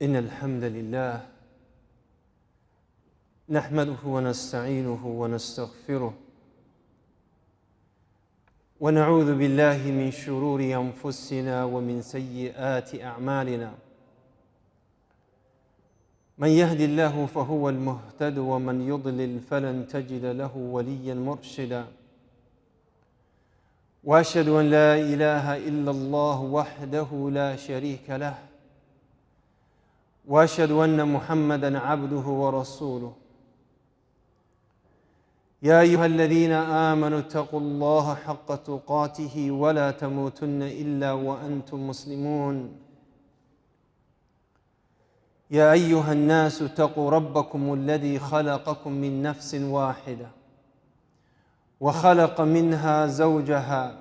إن الحمد لله نحمده ونستعينه ونستغفره ونعوذ بالله من شرور أنفسنا ومن سيئات أعمالنا. من يهد الله فهو المهتد ومن يضلل فلن تجد له وليا مرشدا. وأشهد أن لا إله إلا الله وحده لا شريك له، وأشهد أن محمدًا عبده ورسوله. يا أيها الذين آمنوا اتقوا الله حق تقاته ولا تموتن إلا وأنتم مسلمون. يا أيها الناس اتقوا ربكم الذي خلقكم من نفس واحدة وخلق منها زوجها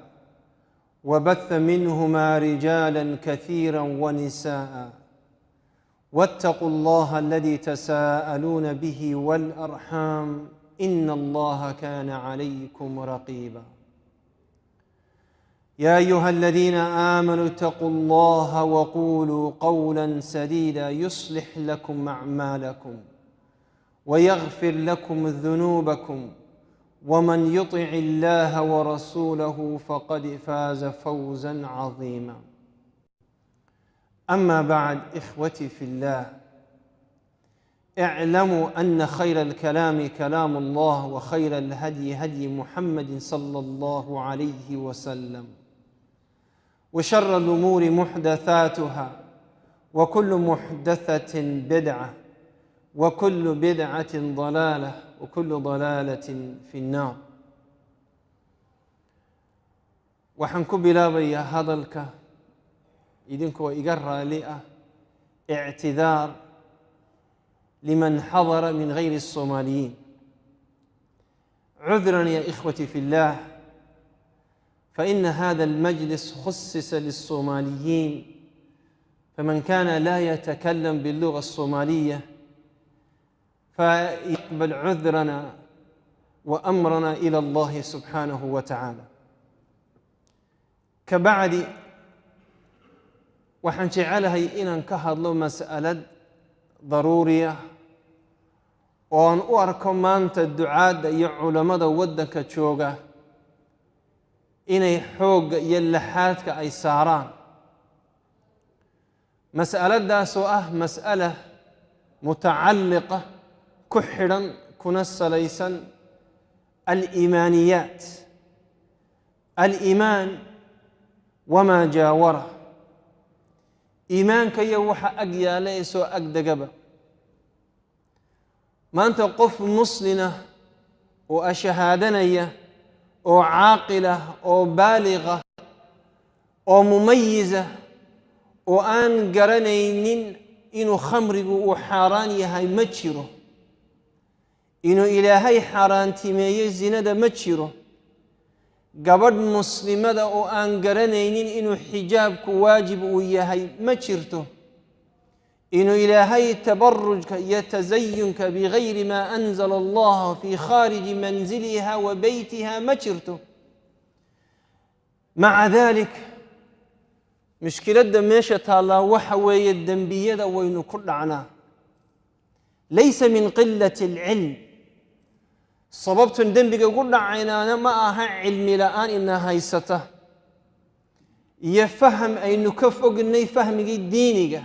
وبث منهما رجالا كثيرا ونساء، واتقوا الله الذي تساءلون به والأرحام إن الله كان عليكم رقيبا. يا أيها الذين آمنوا اتقوا الله وقولوا قولا سديدا يصلح لكم أعمالكم ويغفر لكم ذنوبكم، ومن يطع الله ورسوله فقد فاز فوزا عظيما. أما بعد، إخوتي في الله، اعلموا أن خير الكلام كلام الله، وخير الهدي هدي محمد صلى الله عليه وسلم، وشر الأمور محدثاتها، وكل محدثة بدعة، وكل بدعة ضلالة، وكل ضلالة في النار. waxaan ku bilaabayaa hadalka idinkoo iga raali ah اعتذار لمن حضر من غير الصوماليين. عذرا يا إخوتي في الله، فإن هذا المجلس خصص للصوماليين، فمن كان لا يتكلم باللغة الصومالية فيقبل عذرنا وأمرنا إلى الله سبحانه وتعالى. كبعد waxaan jecelahay inaan ka hadlo mas'alad daruuriya oo aan u arko maanta ducaadda iyo culammada waddanka jooga inay xoogga iyo laxaadka ay saaraan. mas'aladaasoo ah mas'ala mutacalliqa ku xidhan kuna salaysan aliimaaniyaat, aliimaan wamaa jaawara, iimaanka iyo waxa ag yaala ee soo ag degaba. maanta qof muslina oo ashahaadanaya oo caaqila oo baaliga oo mumayiza oo aan garanaynin inuu khamrigu uu xaaraan yahay ma jiro, inuu ilaahay xaaraantimeeyo zinada ma jiro, gabadh muslimada oo aan garanaynin inuu xijaabku waajib uu yahay ma jirto, inuu ilaahay tabarujka iyo tasayunka bigayri maa anzala allah fi khaariji manziliha wa beytiha ma jirto. maca dalik, mushkiladda meesha taallaa waxa weeye dembiyada waynu ku dhacnaa. laysa min qilati alcilm, sababtun dembiga ugu dhacaynaana ma aha cilmi la'aan ina haysata iyo faham aynu ka fognay fahmigii diiniga,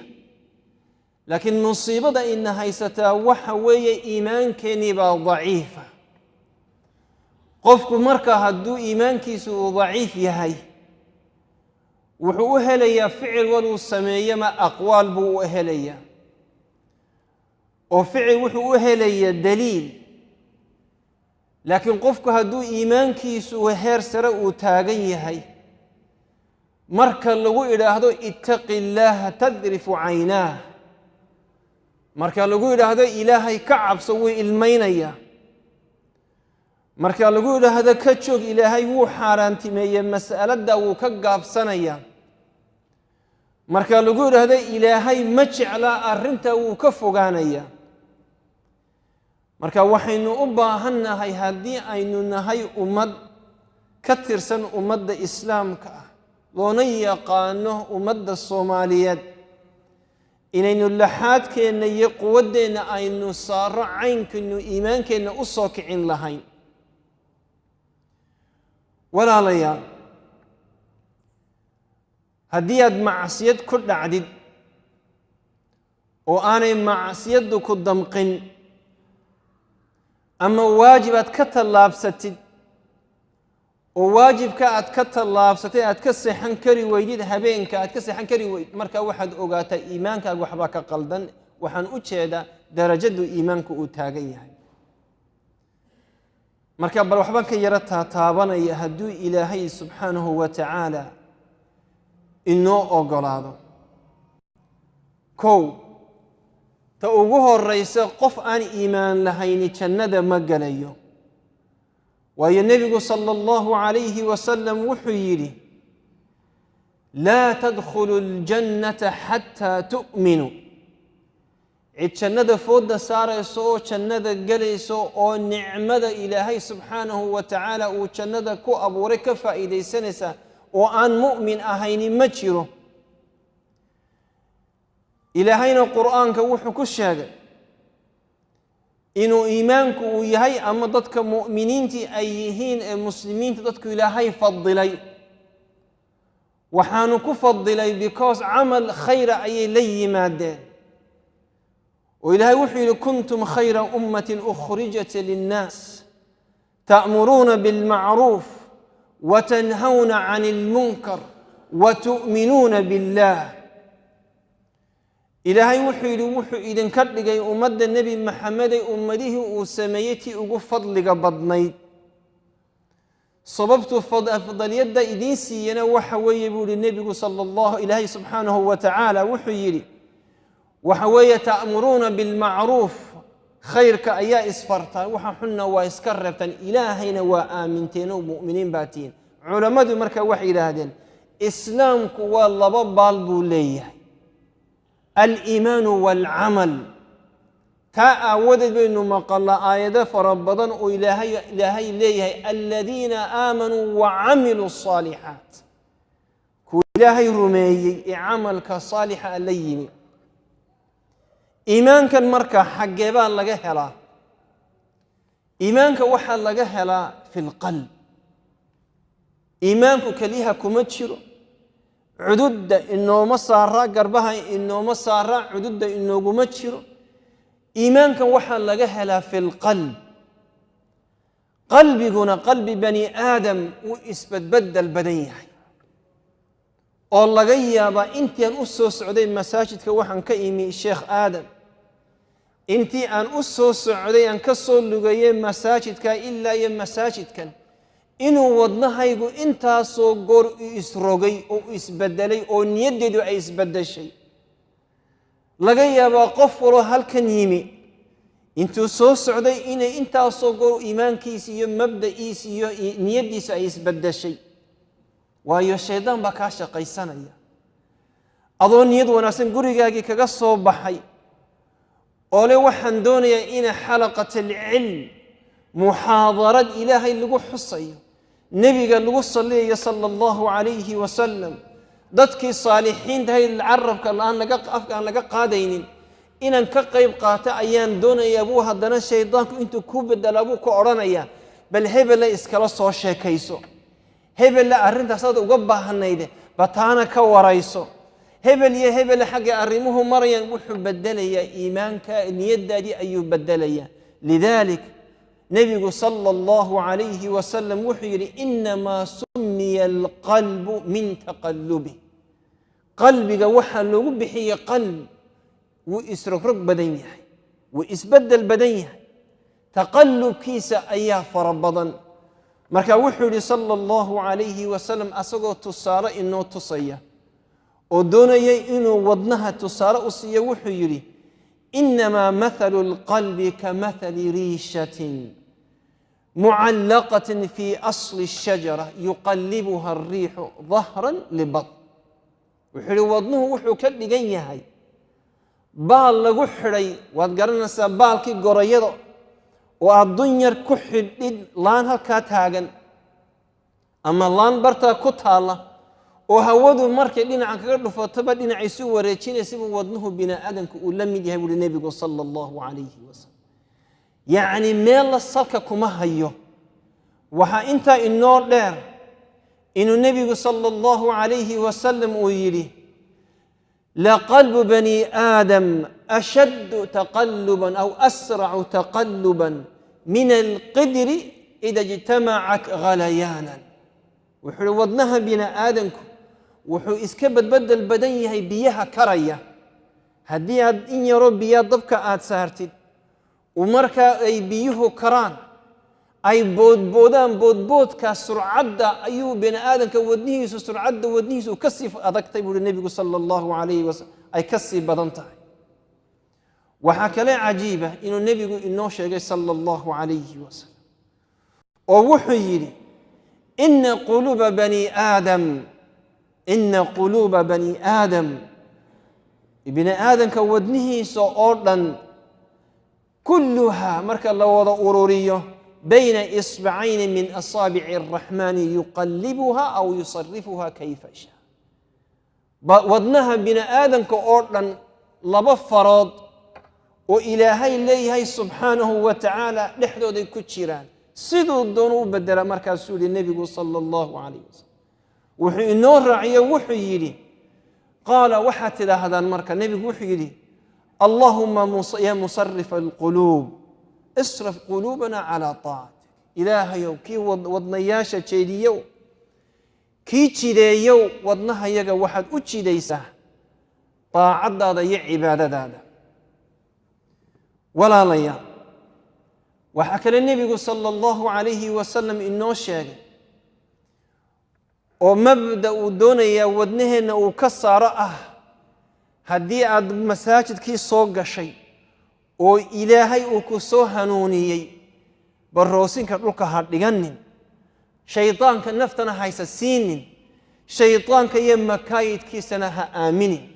laakiin musiibada ina haysataa waxa weeye iimaankeenii baa daciifa. qofku marka hadduu iimaankiisu uu daciif yahay wuxuu u helayaa ficil waluu sameeyo ma aqwaal buu u helayaa, oo ficil wuxuu u helayaa daliil. laakiin qofku hadduu iimaankiisu heer sare uu taagan yahay, marka lagu idhaahdo ittaqi illaaha tadrifu caynaah, marka lagu idhaahdo ilaahay ka cabso wuu ilmaynayaa, marka lagu idhaahdo ka joog ilaahay wuu xaaraantimeeyey mas'aladda wuu ka gaabsanayaa, marka lagu idhaahdo ilaahay ma jeclaa arrinta wuu ka fogaanayaa. marka waxaynu u baahannahay haddii aynu nahay ummad ka tirsan ummadda islaamka ah loona yaqaano ummadda Soomaaliyeed inaynu laxaadkeenna iyo quwaddeenna aynu saaro caynkaynu iimaankeenna u soo kicin lahayn. walaalayaal, haddii aad macsiyad ku dhacdid oo aanay macsiyaddu ku damqin, ama waajib aad ka tallaabsatid oo waajibka aad ka tallaabsatay aad ka seexan kari weydid, habeenka aad ka seexan kari weyd, marka waxaad ogaataa iimaankaaga waxbaa ka qaldan. waxaan u jeedaa darajadu iimaanku uu taagan yahay. marka bal waxbaan ka yara taataabanaya hadduu ilaahay subxaanahu wa tacaala inoo ogolaado. kow, ta ugu horraysa, qof aan iimaan lahayni jannada ma gelayo. waayo nebigu sala allahu calayhi wasalam wuxuu yidhi: laa tadkhulu ljannata xataa tu'minuu. cid jannada foodda saarayso oo jannada gelayso oo nicmada ilaahay subxaanahu wa tacaala uu jannada ku abuuray ka faa'iidaysanaysa oo aan mu'min ahayni ma jiro. ilaahayna qur'aanka wuxuu ku sheegay inuu iimaanku uu yahay, ama dadka mu'miniintii ay yihiin ee muslimiinta dadku ilaahay fadilay. waxaanu ku fadilay because camal khayra ayay la yimaadeen. oo ilaahay wuxuu yidhi: kuntum khayra ummatin ukhrijat linnaas ta'muruuna bilmacruuf watanhawna cani lmunkar watu'minuuna billah. ilaahay wuxuu yidhi wuxuu idinka dhigay ummadda nebi maxamedey ummadihii uu sameeyey tii ugu fadliga badnayd. sababtu afdaliyadda idiin siiyana waxa weeye buu yihi nebigu ilaahay subxaanahu wa tacaala wuxuu yidhi waxa weeye ta'muruuna bilmacruuf, khayrka ayaa isfartaan, waxa xunna waa iska reebtaan, ilaahayna waa aaminteen oo mu'miniin baa tihiin. culammadu marka waxay yidhaahdeen islaamku waa laba baal buu leeyahay: aliimaanu waalcamal. taa aawadeed baynu maqalnaa aayado fara badan oo ilaahay leeyahay: aladiina aamanuu wacamiluu asaalixaat. kuwa ilaahay rumeeyey ee camalka saalixa la yimi. iimaankan marka xaggee baa laga helaa? iimaanka waxaa laga helaa fi lqalb. iimaanku keliyaha kuma jiro, cududda inooma saara, garbaha inooma saara, cududda inooguma jiro. iimaankan waxaa laga helaa fi lqalb. qalbiguna qalbi bani aadam wuu isbadbedel badan yahay, oo laga yaabaa intii aan u soo socday masaajidka waxaan ka imi sheekh aadam, intii aan u soo socday aan ka soo lugayey masaajidka ilaa iyo masaajidkan, inuu wadnahaygu intaasoo goor u isrogay oo u isbedelay oo niyaddeedu ay isbedeshay. laga yaabaa qof waloo halkan yimi intuu soo socday inay intaasoo goor iimaankiisa iyo mabda'iisa iyo niyaddiisa ay isbedeshay. waayo shaydaan baa kaa shaqaysanaya. adoo niyad wanaagsan gurigaagii kaga soo baxay oo le waxaan doonayaa ina xalaqat alcilm, muxaadarad ilaahay lagu xusayo, nebiga lagu saliyayo sala allahu calayhi wasalam, dadkii saalixiintahay carabka afka aan laga qaadaynin, inaan ka qayb qaato ayaan doonayaa buu haddana shaydaanku intuu ku bedela buu ku odhanayaa: bal hebella iskala soo sheekayso, hebella arrintaasaad uga baahanayde bataana ka warayso, hebel iyo hebel xagga arrimuhu marayaan. wuxuu bedelayaa iimaanka, niyaddaadii ayuu bedelayaa. lidalik nebigu sala allahu calayhi wasalam wuxuu yidhi: inamaa sumiya alqalbu min taqallubih. qalbiga waxaa loogu bixiyey qalb, wuu isrogrog badan yahay, wuu isbedel badan yahay, taqallubkiisa ayaa fara badan. marka wuxuu yidhi sala allahu calayhi wasalam asagoo tusaale inoo tusaya oo doonayay inuu wadnaha tusaale u siiyo, wuxuu yidhi: inamaa mathalu alqalbi kamathali riishatin mucallaqatin fii asli ashajara yuqallibuha alriixu dahran libatn. wuxuu yidhi wadnuhu wuxuu ka dhigan yahay baal lagu xidhay, waad garanaysaa baalkii gorayada, oo aad dunyar ku xidhid laan halkaa taagan ama laan bartaa ku taalla, oo hawadu markay dhinacan kaga dhufataba dhinacaysu wareejinaysa wadnuhu bini'aadamku uu la mid yahay buu nabigu sallallahu alayhi wasallam yani meel salka kuma hayo waxa inta inoo dheer inuu nabigu sallallahu alayhi wasallam uu yiri لقلب بني آدم أشد تقلبا أو أسرع تقلبا من القدر إذا اجتمعت غليانا وحلو ودنها بنا آدم وحو إسكبت بدل بدنيها بيها كرية هدي إن يا ربي يا ضبك آد سهرتد ومركا أي بيه كران أي بود كسرعة أيو بين آدم كودنيه سرعة ودنيه وكسف أذكتي النبي صلى الله عليه وسلم أي كسف بدنته وحكى لي عجيبة إنه النبي إنه شيء صلى الله عليه وسلم ووحيري إن قلوب بني آدم ابن آدم كودنيه سأرضا كلها مركا الله وضع أروريه بين إصبعين من أصابع الرحمن يقلبها أو يصرفها كيف شاء وضنها بنا آدم كأردن لبفراد وإلهي إليه سبحانه وتعالى لحدود الكتشيران سيدو الذنوب بدل مركز سوري النبي صلى الله عليه وسلم وحي النور رعيه وحي لي قال وحت هذا المركز النبي وحي لي اللهم يا مصرف القلوب اصرف قلوبنا على طاعتك إلهي كي وضنياشا تشيديو كي تشيديو وضنها يجا واحد أتشيديسا طاعت هذا عبادة هذا ولا ليا وحكى النبي صلى الله عليه وسلم إنه شاقي ومبدأ دونيا ودنهن وكسر هدي عد مساجد كي صوغ شيء وإلهي وكسو هنونيي بالروسين كتلوك هاردقنن شيطان كنفتنا هايسا سينن شيطان كيما كايد كيسنها آمنين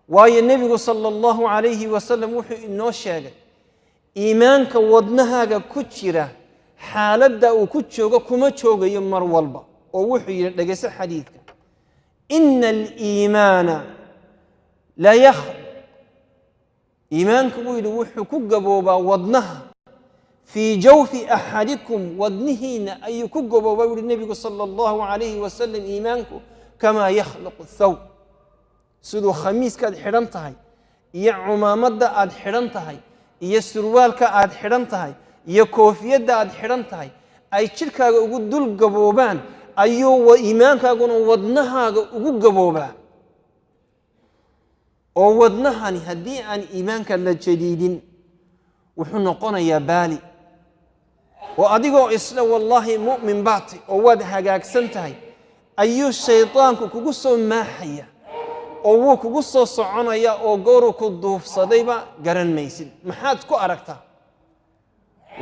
واي النبي صلى الله عليه وسلم وحي إنو شاقة إيمانك ودنها كتشرة حالة وكتشوغا كما تشوغا يمر والبا ووحي لقيس حديثك إن الإيمان لا يخلق إيمانك وحي كقبوبا ودنها في جوف أحدكم ودنهين أي كقبوبا النبي صلى الله عليه وسلم إيمانك كما يخلق الثوب سدو خميس كاد حرمتهاي يا عمامد اد حرمتهاي يا سروالك اد حرمتهاي يا كوفيد اد حرمتهاي اي جيركاغا ugu dul gaboobaan ayuu iimaankaaguna wadnahaaga ugu gaboobaa oo wadnahani hadii aan iimaanka la jadiidin wuxuu noqonayaa baali oo adigoo isla wallahi mu'min baati oo wad hagaagsan tahay ayuu shaytaanku kugu soo maaxaya oo wuu kugu soo soconaya oo goor ku duufsadayba garan maysid maxaad ku aragtaa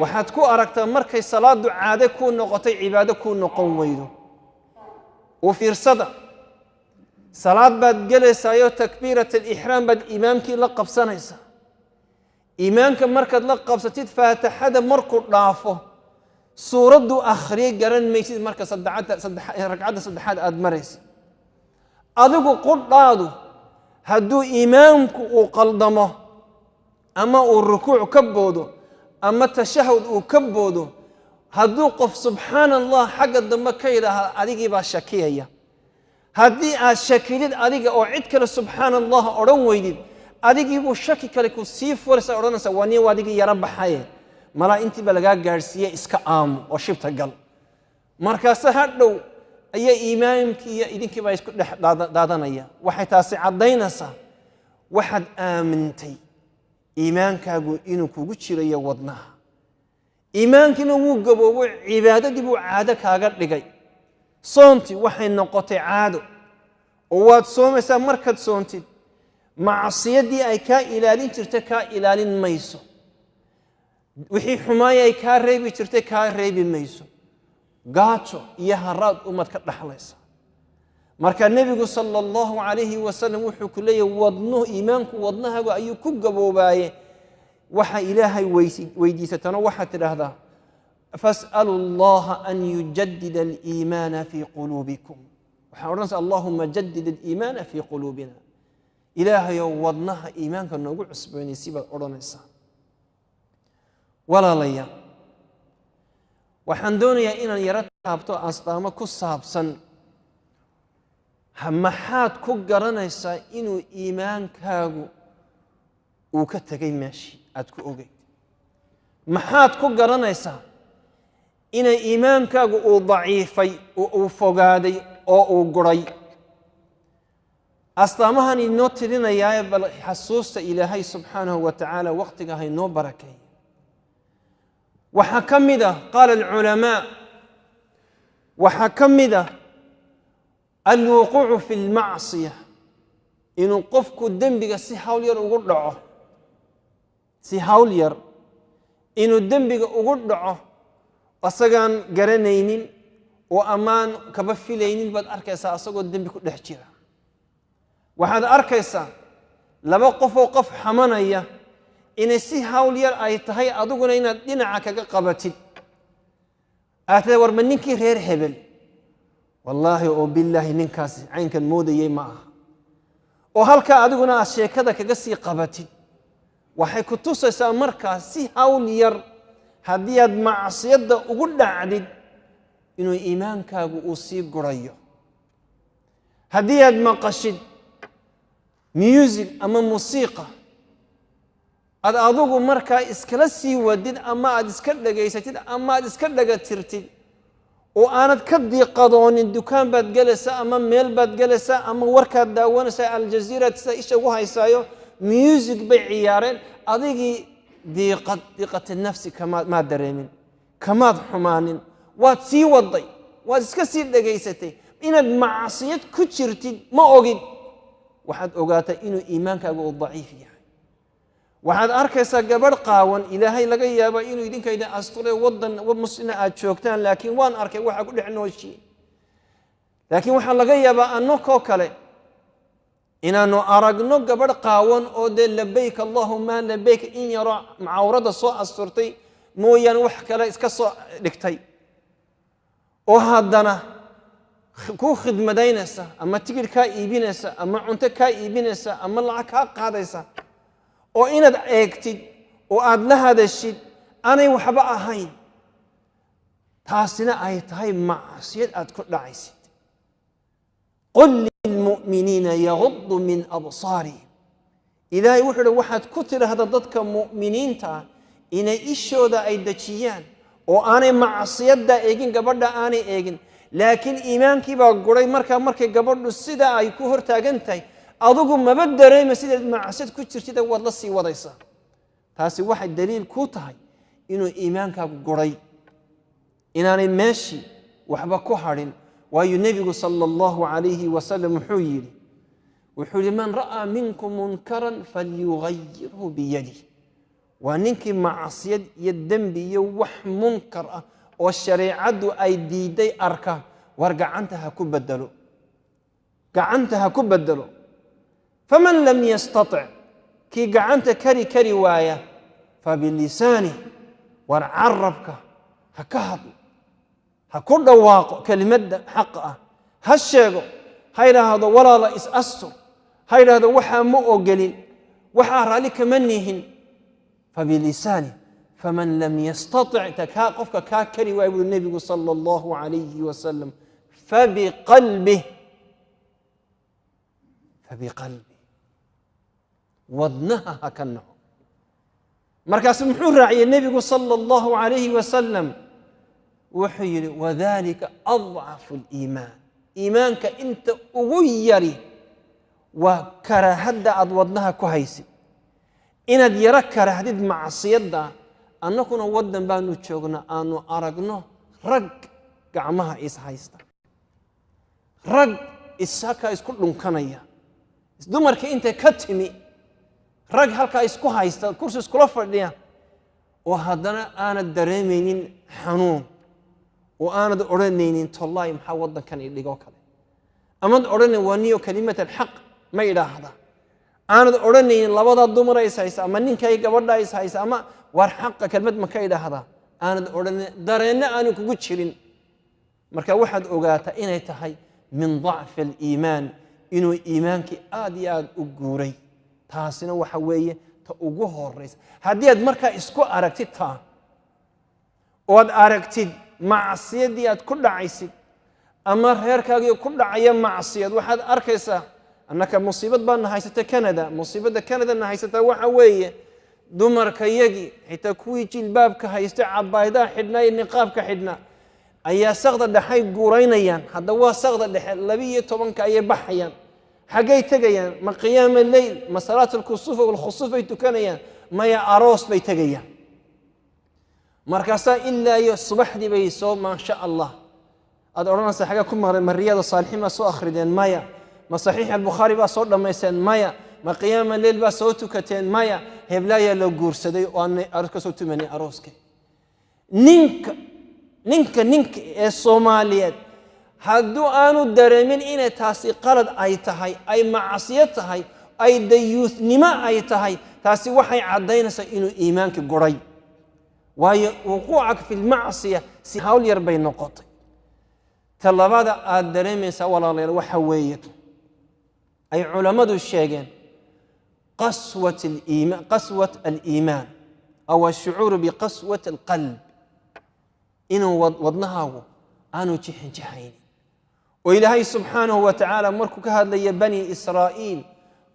waxaad ku aragtaa markay salaadu caade ku noqotay cibaado ku noqon weydo oo fiirsada salaad baad galaysaa takbiirat al-ihram bad imaamkii la qabsanaysa imaamka markaad la qabsatid faatixada markuu dhaafo suuradu akhriye garan maysid marka ragcada saddexaad aad maraysid adigu qodhaadu hadduu iimaamku uu qaldamo ama uu rukuuc ka boodo ama tashahud uu ka boodo hadduu qof subxaanallah xagga dambe ka yidhaahda adigii baa shakiyaya haddii aad shakidid adiga oo cid kale subxaanallah odhan weydid adigii buu shaki kale ku sii furaysa odhanaysa waa nin adigii yara baxaye malaa intiiba lagaa gaadhsiiye iska aamu oo shibta gal markaase hadhow ayaa iimaamkii iyo idinkii baa isku dhex daadanaya waxay taasi caddaynaysaa waxaad aamintay iimaankaagu inuu kugu jirayo wadnaha iimaankiina wuu gaboobo cibaadadii buu caado kaaga dhigay soontii waxay noqotay caado oo waad soomaysaa markaad soontid macsiyadii ay kaa ilaalin jirtay kaa ilaalin mayso wixii xumaaya ay kaa reebi jirtay kaa reebi mayso gaajo iyo haraad umad ka dhaxlaysa marka nabigu sallallahu alayhi wasallam wuxuu ku leeyahay wadnuhu iimaanku wadnahagu ayuu ku gaboobaaye waxa ilaahay weydiisatana waxa tiraahdaa fas'alu allaha an yujaddida al-iimaana fi quluubikum وحاورنس اللهم جدد الإيمان في قلوبنا إلهي ودنها إيمانك نوغو عسبيني سيبا أورانيسا ولا ليا waxaan doonayaa inaan yara taabto astaamo ku saabsan maxaad ku garanaysaa inuu iimaankaagu uu ka tagay meeshii aad ku ogeyd maxaad ku garanaysaa inay iimaankaagu uu daciifay oo uu fogaaday oo uu guray astaamahan inoo tirinayaa bal xasuusta ilaahay subxaanahu wa tacaala waqtiga haynoo barakeey وحكمده قال العلماء وحكمده الوقوع في المعصية إنه قفك الدنبغ سيحاول ير أقرعه سيحاول ير إنه الدنبغ أقرعه أصغان قرنين وأمان كبفلين بعد أركيسا أصغو الدنبغ لحجيرا وهذا أركيسا لما قف حمانية إن سي هاولير أي تهي أدوغنا إن دينعا كاقا قبتي أتدور من ننكي غير هبل والله أو بالله ننكاس عينك المودة يماها وهالكا أدوغنا أشياء كذا كاقا سي قبتي وحي كتوسا سامركا سي هاولير هدياد معصيادة وقل عدد إنو إيمان كاقو أصيب قريو هدياد مقاشد ميوزك أما موسيقى أدوغو مركا إسكالسي ودين أما أدسكال لغيستين أما أدسكال لغترتين وآناد كدي قضون الدكان باد جلسة أما ميل باد جلسة أما وركا داوان سا الجزيرة سا إشاقوها يسايو ميوزك بعيارين أديغي ديقة النفس كما ما دريمين كما حمانين واتسي وضي وادسكالسي لغيستين إناد معصيات كتشرتين ما أوغين وحد أوغاتا إنو إيمانك أقول ضعيف يعني waxaad arkaysaa gabadh qaawan ilaahay laga yaabo inuu idinkayda asturay wadan muslina aad joogtaan laakiin waan arkay waxa ku dhex nooshii laakiin waxa laga yaabaa annakoo kale inaanu aragno gabadh qaawan oo de labbayk allahumma labbayk in yara macawrada soo asturtay mooyaan wax kale iska soo dhigtay oo haddana ku khidmadaynaysa ama tigidh ka iibinaysa ama cunto ka iibinaysa ama lacag ka qaadaysa oo inaad eegtid oo aad la hadashid aanay waxba ahayn taasina ay tahay macsiyad aad ku dhacaysid qul lilmu'miniina yaghuddu min absaarihim ilaahay wuxuu waxaad ku tiraahdaa dadka mu'miniinta inay ishooda ay dajiyaan oo aanay macsiyadda eegin gabadha aanay eegin laakiin iimaankii baa guray markay gabadhu sida ay ku hortaagan tahay adugu maba dareema sidaad macsiyad ku jirtid waad la sii wadaysaa taasi waxay daliil ku tahay inuu iimaankaagu guray inaanay meeshii waxba ku hadhin waayo nebigu sala allahu calayhi wasalam wuxuu yidhi man ra'aa minkum munkaran falyugayirhu biyadih waa ninkii macsiyad iyo dembi iyo wax munkar ah oo shareecaddu ay diiday arka war gacanta ha ku bedelo فمن لم يستطع كي قعنت كري وايا فبلسانه وعربك هكهض هكون واقع كلمة حقه هالشيء هيدا هذا ولا لا أستر هيدا هذا وحى مؤجلين وحى رالك منهن فبلسانه فمن لم يستطع تكاقفك كاكري ويقول النبي صلى الله عليه وسلم فبقلبه ودنها هكنه مركز محور راعي النبي صلى الله عليه وسلم وحير وذلك أضعف الإيمان إيمانك أنت أغيري وكرهد أضودنها كهيسي إن ديرك كرهد معصية أنكو ودن بانو تشوغنا أنو أرقنو رق قعمها إيس هايستا رق إساكا إس كلهم كنيا دمرك أنت كتمي rag halka isku haysta kursi isku la fadhiya oo hadana aanad dareemaynin xanuun oo aanad oranaynin tollaay maxaa wadankan idhigo kale amad oranay waniyo kalimatan xaq ma ilaahda aanad oranaynin labada dumar ay haysta ama ninkay gabadha ay haysta ama war xaq kalmad ma ka ilaahda aanad oranay dareena aan kugu jirin marka waxaad ogaataa inay tahay من ضعف الإيمان إنه إيمانك آد أقوري تاسنا وحوية تأجوه الرئيس هدي مركا إسكو أركتها واد أركتد معصية دي كل عيسى أما هيركاجي كل عيام معصية واحد أركيسة أنك مصيبة بان هايسة كندا مصيبة كندا أن هايسة وحوية دمر كيجي حتى كوي جلباب كهايسة عبايدا حدنا النقاب كحدنا أي سغد دحي قورينيان هذا هو سغد دحي لبيه طبعا كأي بحيان حاجي تجيان ما قيام الليل ما صلاة الكسوف والخصوف يتكنيان ما يا أروس بيتجيان مركزا إلا الصبح دي بيسوم ما شاء الله أدورنا حاجة كم من رياض الصالحين ما سو أخردين مايا ما صحيح البخاري بس صور لما يسن مايا ما قيام الليل بس صوتو كتين مايا هبلايا لو جورس دي وأنا أركز تمني أروسك نينك الصوماليات هادو آنو درمين إن تاسي قرد أي تهاي أي معصيتهاي أي ديوث نما أي تهاي تاسي وحي عدينا سإنو إيمانك قري ووقوعك في المعصية سيحاول يربي نقطة تلابادا الدرمين سوالا لير وحويته أي علماء الشيغين قسوة الإيمان أو الشعور بقسوة القلب إنه وضنها آنو جحين وإلهي سبحانه وتعالى مركك هذا لي بني إسرائيل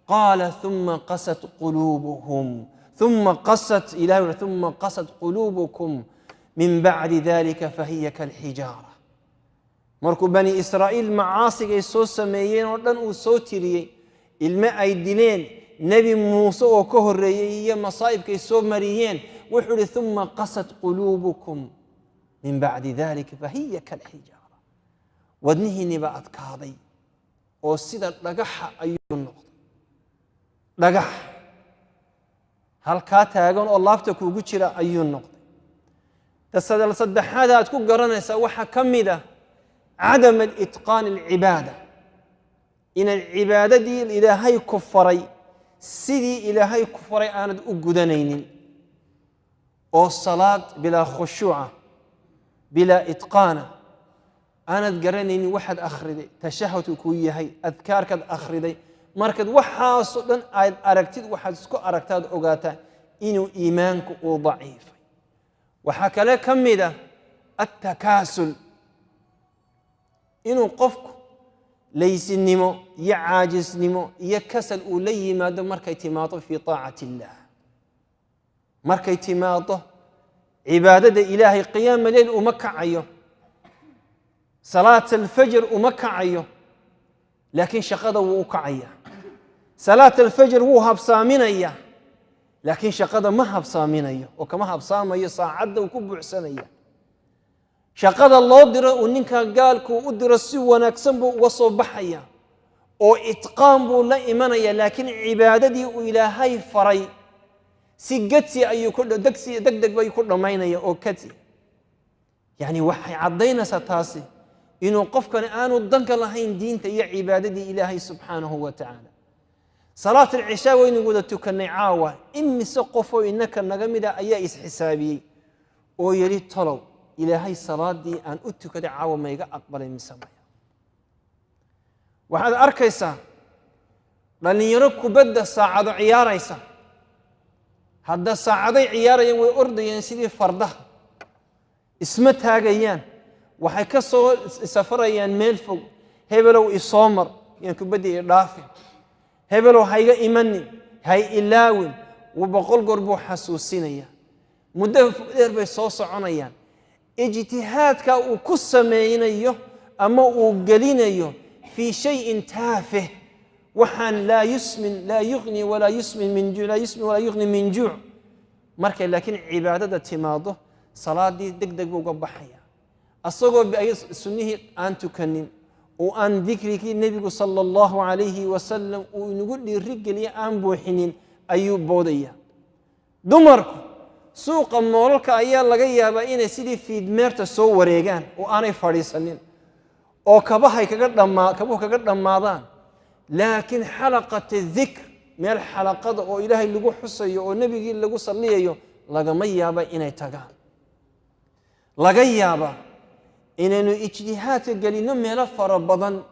قال ثم قست قلوبهم ثم قست قلوبكم من بعد ذلك فهي كالحجارة مركو بني إسرائيل معاصي سو سميين ودن سو تيري الماء أي دلين نبي موسى وكهرية مصائب كي سو مريين وحول ثم قست قلوبكم من بعد ذلك فهي كالحجارة ودنه نبأت كاضي وسيدة لقحة أي النقطة لقح هل كاتاغون الله فتكو قتشرا أي النقطة تصدل صدح هذا تكون قرنا سوحا كمدة عدم الإتقان العبادة إن العبادة دي الإلهي كفري سيدي إلهي كفري آند أقدنين والصلاة بلا خشوع بلا إتقان آند قرنين واحد أخردي تشهد كويه أذكار كد أخردي مركز وحاصل أركتد واحد سكو أركتاد أوقاتا إنه إيمانك ضعيف وحكى لك كمدة التكاسل إنه قفك ليس النمو يعاجز نمو يكسل أولي ما دم مركي تماطه في طاعة الله مركي تماطه عبادة إلهي قيام الليل ومكع عيه صلاة الفجر ومكع عيه لكن شقده وكعيه صلاة الفجر وهب صامنية لكن شقده ما هب صامنية وكما هب صامية صاعد وكبع سنية شقده الله درا ونك قالك ودرا سوى نكسب وصبحيا وإتقام لا إيمانية لكن عبادتي وإلهي فري سجتي أي كل دكسي دك بيكون ماينية أو كتي يعني وحي عضينا ستاسي إنه قفك أنا الضنك اللهين دينت هي عبادتي إلهي سبحانه وتعالى صلاة العشاء وين يقول كالنعاوة إمي سقفوا إنك النجمدة أيائس حسابي ويريد طلو إلهي الصلاة دي أن أتك دعاوة ما يقع أقبل من سمايا وهذا أركيسا لأن يركوا بدأ ساعة عياريسا هذا الساعة عياري ويأرض ينسيدي فردها اسمتها جيان وحيكسو سفريان ميلفو هبلو إصامر يعني بدي إضافي هبلو هيجا إيماني هاي إلاوين وبقول قربو حسوسينيا مدة فقدر بيصوص عنيان اجتهادك وكسمينيو أما وقلينيو في شيء تافه وحن لا يسمن لا يغني ولا يسمن من جوع لا يسمن ولا يغني من جوع مركز لكن عبادة تماضه صلاة دي دق وقبحيا أصغر بأي سنه أن تكنن وأن ذكرك النبي صلى الله عليه وسلم ونقول لي الرجل أن بوحنين أيوب بودية دمركم سوق مولك أيام لقيا بين سيدي في دمرت سو وريجان وأنا فارسنين أو كبهاي كقدم ماذا لكن حلقة الذكر من الحلقات أو إلهي اللي جو حصي أو النبي اللي جو صليه لقميا بين تجان لقيا إنه اجتهاد قال إنه ملف ربضان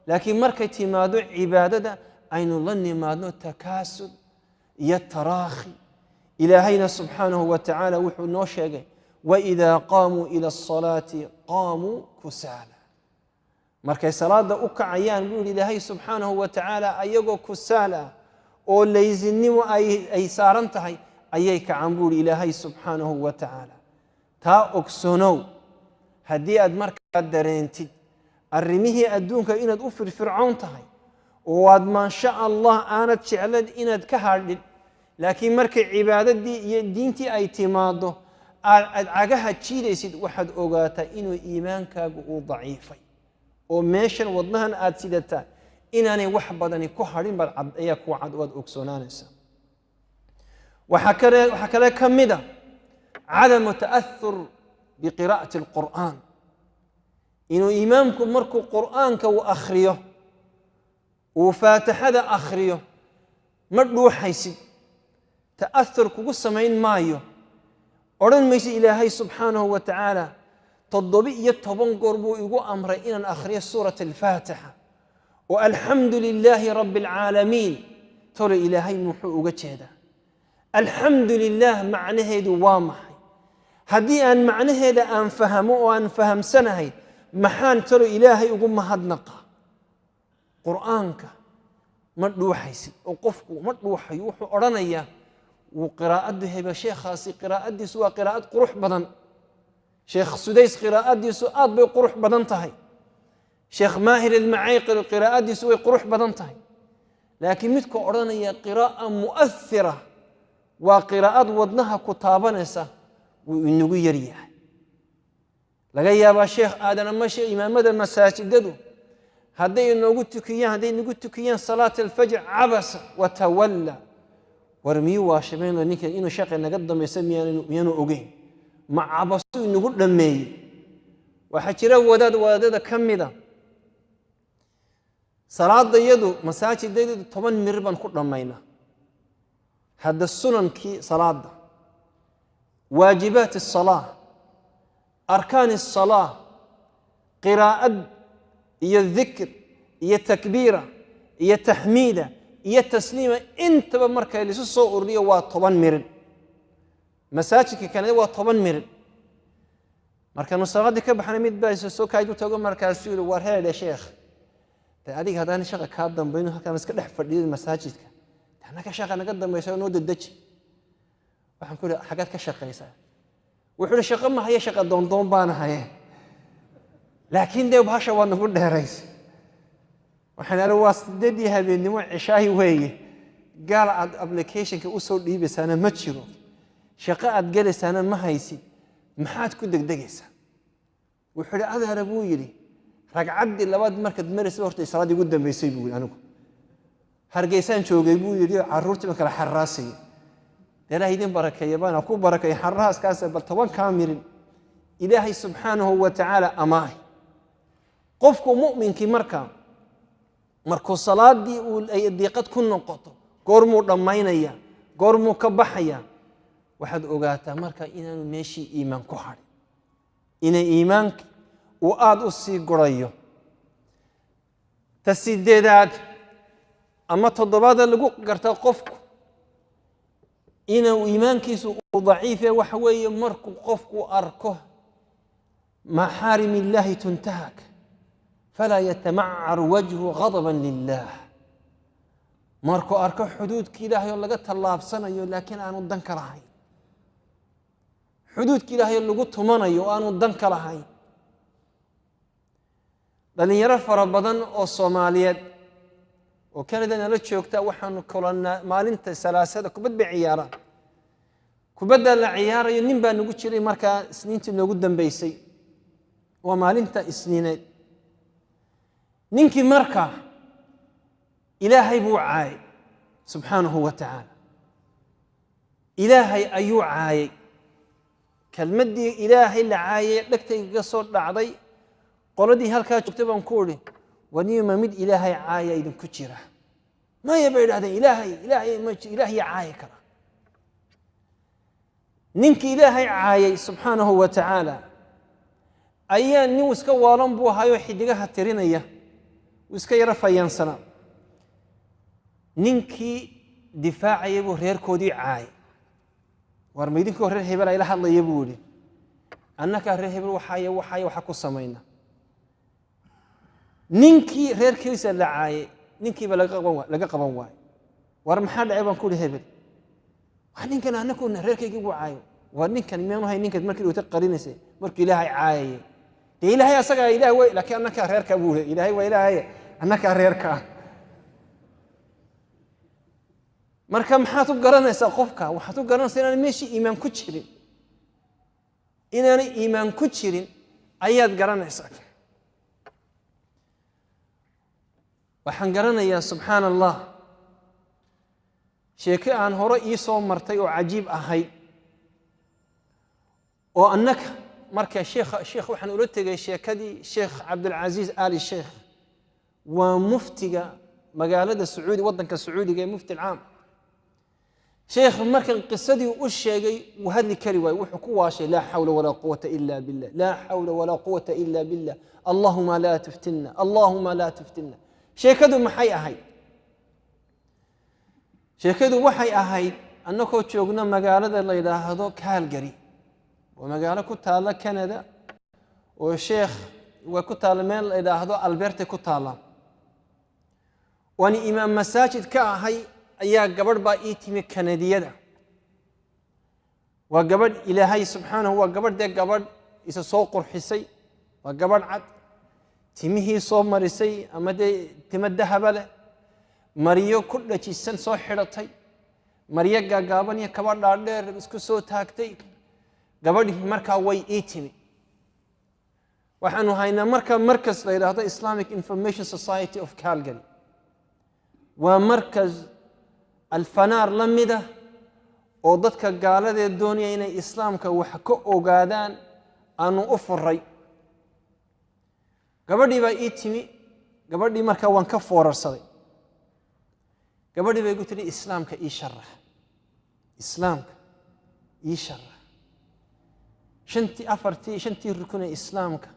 laakiin markay timaado cibaadada aynu la nimaadno takaasud iyo taraakhi. ilaahayna subxaanahu wa tacaala wuxuu noo sheegay waidaa qaamuu ila asalaati qaamuu kusaala. markay salaada u kacayaan buu yidhi ilaahay subxaanahu wa tacaala ayagoo kusaal ah oo laysinimo ay saaran tahay ayay kacaan buu yidhi ilaahay subxaanahu wa tacaala. taa ogsoonow haddii aad markaa dareentid arrimihii adduunka inaad u firfircoon tahay oo aad maasha allah aanad jeclad inaad ka hadhin, laakiin markay cibaadadii iyo diintii ay timaado aad cagaha jiidaysid waxaad ogaataa inuu iimaankaagu uu daciifay oo meeshan wadnahan aad sidataa inaanay wax badani ku hadhin baad ayaa ku cad waad ogsoonaanaysaa. waxaa kale ka mid a cadamu ta'ahur biqiraa'ati alqur'aan. inuu imaamku markuu qur'aanka uu akhriyo uu faatixada akhriyo ma dhuuxaysid, ta'ahur kugu samayn maayo. odhan maysid ilaahay subxaanahu wa tacaala 17 goor buu igu amray inaan akhriyo suurat alfaatixa oo alxamdu lilaahi rabbi alcaalamiin. tolo ilaahay muxuu uga jeedaa? alxamdu lilah macnaheedu waa maxay? haddii aan macnaheeda aan fahmo oo aan fahamsanahay maxaan talo ilaahay ugu mahadnaqa? qur'aanka ma dhuuxaysid oo qofku ma dhuuxayo. wuxuu odhanayaa wuu qiraa'adu heba sheekhaasi qiraa'adiisu waa qiraa'ad qurux badan. sheekh sudays qiraa'adiisu aad bay qurux badan tahay. sheekh maahir almacayqil qiraa'adiisu way qurux badan tahay. laakiin midka odhanaya qiraa'a mu'athira waa qiraa'ad wadnaha ku taabanaysa wuu inagu yar yahay. laga yaabaa sheekh aadan ama imaamada masaajidadu hadday nagu tukiyaan salaat alfajr cabasa watawalla. war miyuu waa shabeynoo ninkan inuu shaqi naga dambaysa miyaanu ogeyn? ma cabasu inagu dhammeeyey? waxaa jira wadaadada ka mida salaada iyadu masaajidaydu 10 mir baan ku dhammaynaa. hadda sunankii salaada, waajibaat الصلاة, arkaan الصلاة, qiraa'ad iyo dhikr iyo takbiira iyo taxmiida iyo tasliima intaba marka la soo ururiyo waa 10 mirin. masaajidka kale waa 10 mirin. marka salaadii ka baxnay mid baa soo kaaydu tago markaas uu war heede sheekh adiga hadaan shaqa ka dambayno halkaan iska dhex fadhiyo masaajidka anaka shaqa naga dambayso noo dedeji. waxaan ku leeyahay xagaad ka shaqaysaa? wuxuu shaqo ma haya, shaqa doondoon baan haye, laakiin dee bahasha waa nagu dheerays. waxaan aray waa 8 habeenimo cishaahi weeye, gaal aad applicationka u soo dhiibaysaana ma jiro, shaqo aad galaysaana ma haysid, maxaad ku degdegaysaa? wuxuu adeer buu yiri ragcaddii labaad markaad marisay horta salaadii ugu dambeysay buu anigu hargeysaan joogay buu yiri caruurtii kala xaraasay. ilaahay idin barakeeyo baan ku barakay xaraaskaas bal 10 kaamirin ilaahay subxaanahu wa ta'ala amaah. qofku mu'minkii markuu salaadii uu ay diiqad ku noqoto goormuu dhammaynaya, goormuu ka baxaya, waxaad ogaataa marka inaanu meeshii iimaan ku hadhin, inay iimaanka uu aad u sii gurayo. tasideedaad ama 7aad lagu garta qofku inuu iimaankiisu uu daciif yahay waxa weeye markuu qofku arko maxaarim illaahi tuntahak falaa yatamaccar wajhu ghadaban lilah. markuu arko xuduudka ilaahay oo laga tallaabsanayo laakiin aanu dan ka lahayn, xuduudka ilaahay lagu tumanayo oo aanu dan ka lahayn. dhalinyaro fara badan oo Soomaaliyeed oo Kanada nala joogta waxaanu kulanaa maalinta salaasada kubad bay ciyaaraan. kubadda la ciyaarayo nin baa nagu jiray markaa isniintii noogu dambeysay, waa maalinta isniineed. ninkii markaa ilaahay buu caayay subxaanahu wa ta'ala. ilaahay ayuu caayay. kelmaddii ilaahay la caayay dhagtayga soo dhacday. qoladii halkaa joogtay baan ku uri waniima mid ilaahay caaya idinku jira? maya bay yidhahdeen ilaahay caaya kara. ninkii ilaahay caayay subxaanahu wa ta'ala ayaa nin iska waalan buu ahaayoo xidigaha tirinaya وإسكا يرفيان سنة نينكي دفاع يبو رير كودي عاي ورميدين كو رير هبل إلى الله يبولي أنك رير هبل وحايا وحكو سمينا نينكي رير كيسا لعاي نينكي بلقا قبان واي ورمحاد عيبان كودي هبل وحنين كان أنكو رير كي يجيبو عاي ورنين كان ميانو هاي نينكي مركي وتقرينسي مركي إلهي عاي دي إلهي أساقا إلهي وي لكي أنك رير كبوله إلهي وإلهي أنك رير كا marka maxaad u garanaysaa qofka waxaad u garanaysaa inaan meeshii iimaan ku jirin inaanay iimaan ku jirin ayaad garanaysaa waxaan garanayaa subxaan allah sheeko aan hore ii soo martay oo cajiib ahayd oo annaka marka sheekh waxaan ula tegay sheekadii sheekh cabdulcasiis aali sheekh waa muftiga magaalada sacuudi waddanka sacuudiga ee mufti alcaam شيخ مركن قصدي وشيغي وهذه كلمه وحكوا شيء لا حول ولا قوه الا بالله لا حول ولا قوه الا بالله اللهم لا تفتنا اللهم لا تفتنا شيكدو maxay ahayd sheekadu waxay ahayd annagoo joogna magaalada la yiraahdo Calgary oo magaalo ku taala Canada oo sheekh ku taala meel la yiraahdo Alberta ku taala wani imaam masaajid ka ahay ayaa gabadh baa ii timi Kanadiyada waa gabadh Ilaahay subhanahu wa gabadh isa soo qurxisay waa gabadh cad timihii soo marisay ama timo dahaba leh mariyo ku dhajisan soo xiratay mariyo gaagaaban iyo kaba dhaadheer isku soo taagtay gabadhii markaa way ii timi waxaanu haynaa markas la yiraahdo Islamic Information Society of Calgary waa markas الفنار لمده oo dadka gaalada doonaya inay islaamka wax ka ogaadaan aanu u furay gabadhii baa ii timi gabadhii markaa waan ka foorarsaday gabadhii bay igu tiri islaamka ii sharax islaamka ii sharax shantii rukun ee islaamka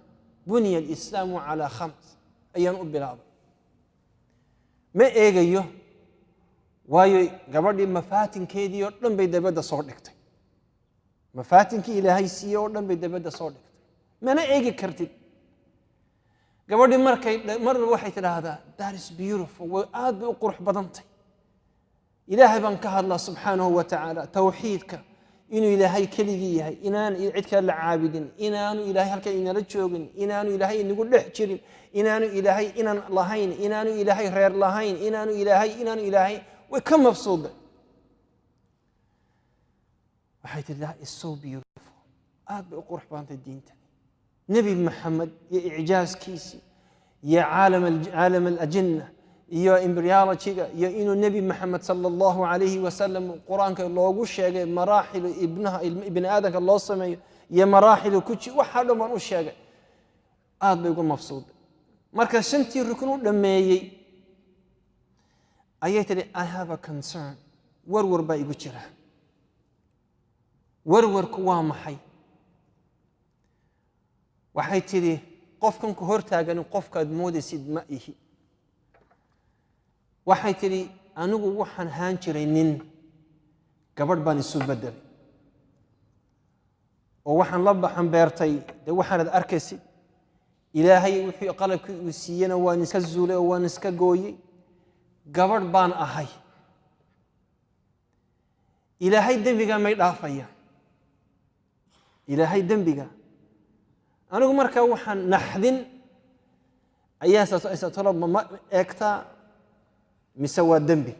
buniya alislaamu ala khams ayaan u bilaabay ma eegayo waayo gabadhii mafaatinkeedii oo dhan bay dabada soo dhigtay mafaatinkii ilaahay siiyay oo dhan bay dabada soo dhigtay mana eegi kartid gabadhii marba waxay tidhaahdaa that is beautiful way aad bay u qurux badantay ilaahay baan ka hadlaa subxaanahu wa tacaala tawxiidka inuu ilaahay keligii yahay inaan cid kale la caabudin inaanu ilaahay halkan inala joogin inaanu ilaahay inagu dhex jirin inaanu ilaahay inaan lahayn inaanu ilaahay reer lahayn inaanu ilaahay وكم مبسوطة وحيث الله is so beautiful أب قرح بانت الدين نبي محمد يا إعجاز كيسي يا عالم الأجنة يا إمبريالة يا إنه النبي محمد صلى الله عليه وسلم القرآن كالله وشيء مراحل ابن آدم الله سمي يا مراحل كتشي وحده ما وشيء أب يقول مبسوط مركز سنتي ركنوا لما ayay I have a concern warwar baa igu jira warwarku waa maxay waxay tiri qofkan ku hortaagan qofkaad moodaysid ma ihi waxay tiri anigu waxaan haan jiray nin gabadh baan isu bedelay oo waxaan la baxan beertay waxaad arkaysid ilaahay wuxuu qalabkii uu siiyana waan iska zuulay oo waan iska gooyay gabadh baan ahay ilaahay dambiga may dhaafaya ilaahay dambiga anigu markaa waxaan naxdin ayaa tolo ma eegta mise waa dambi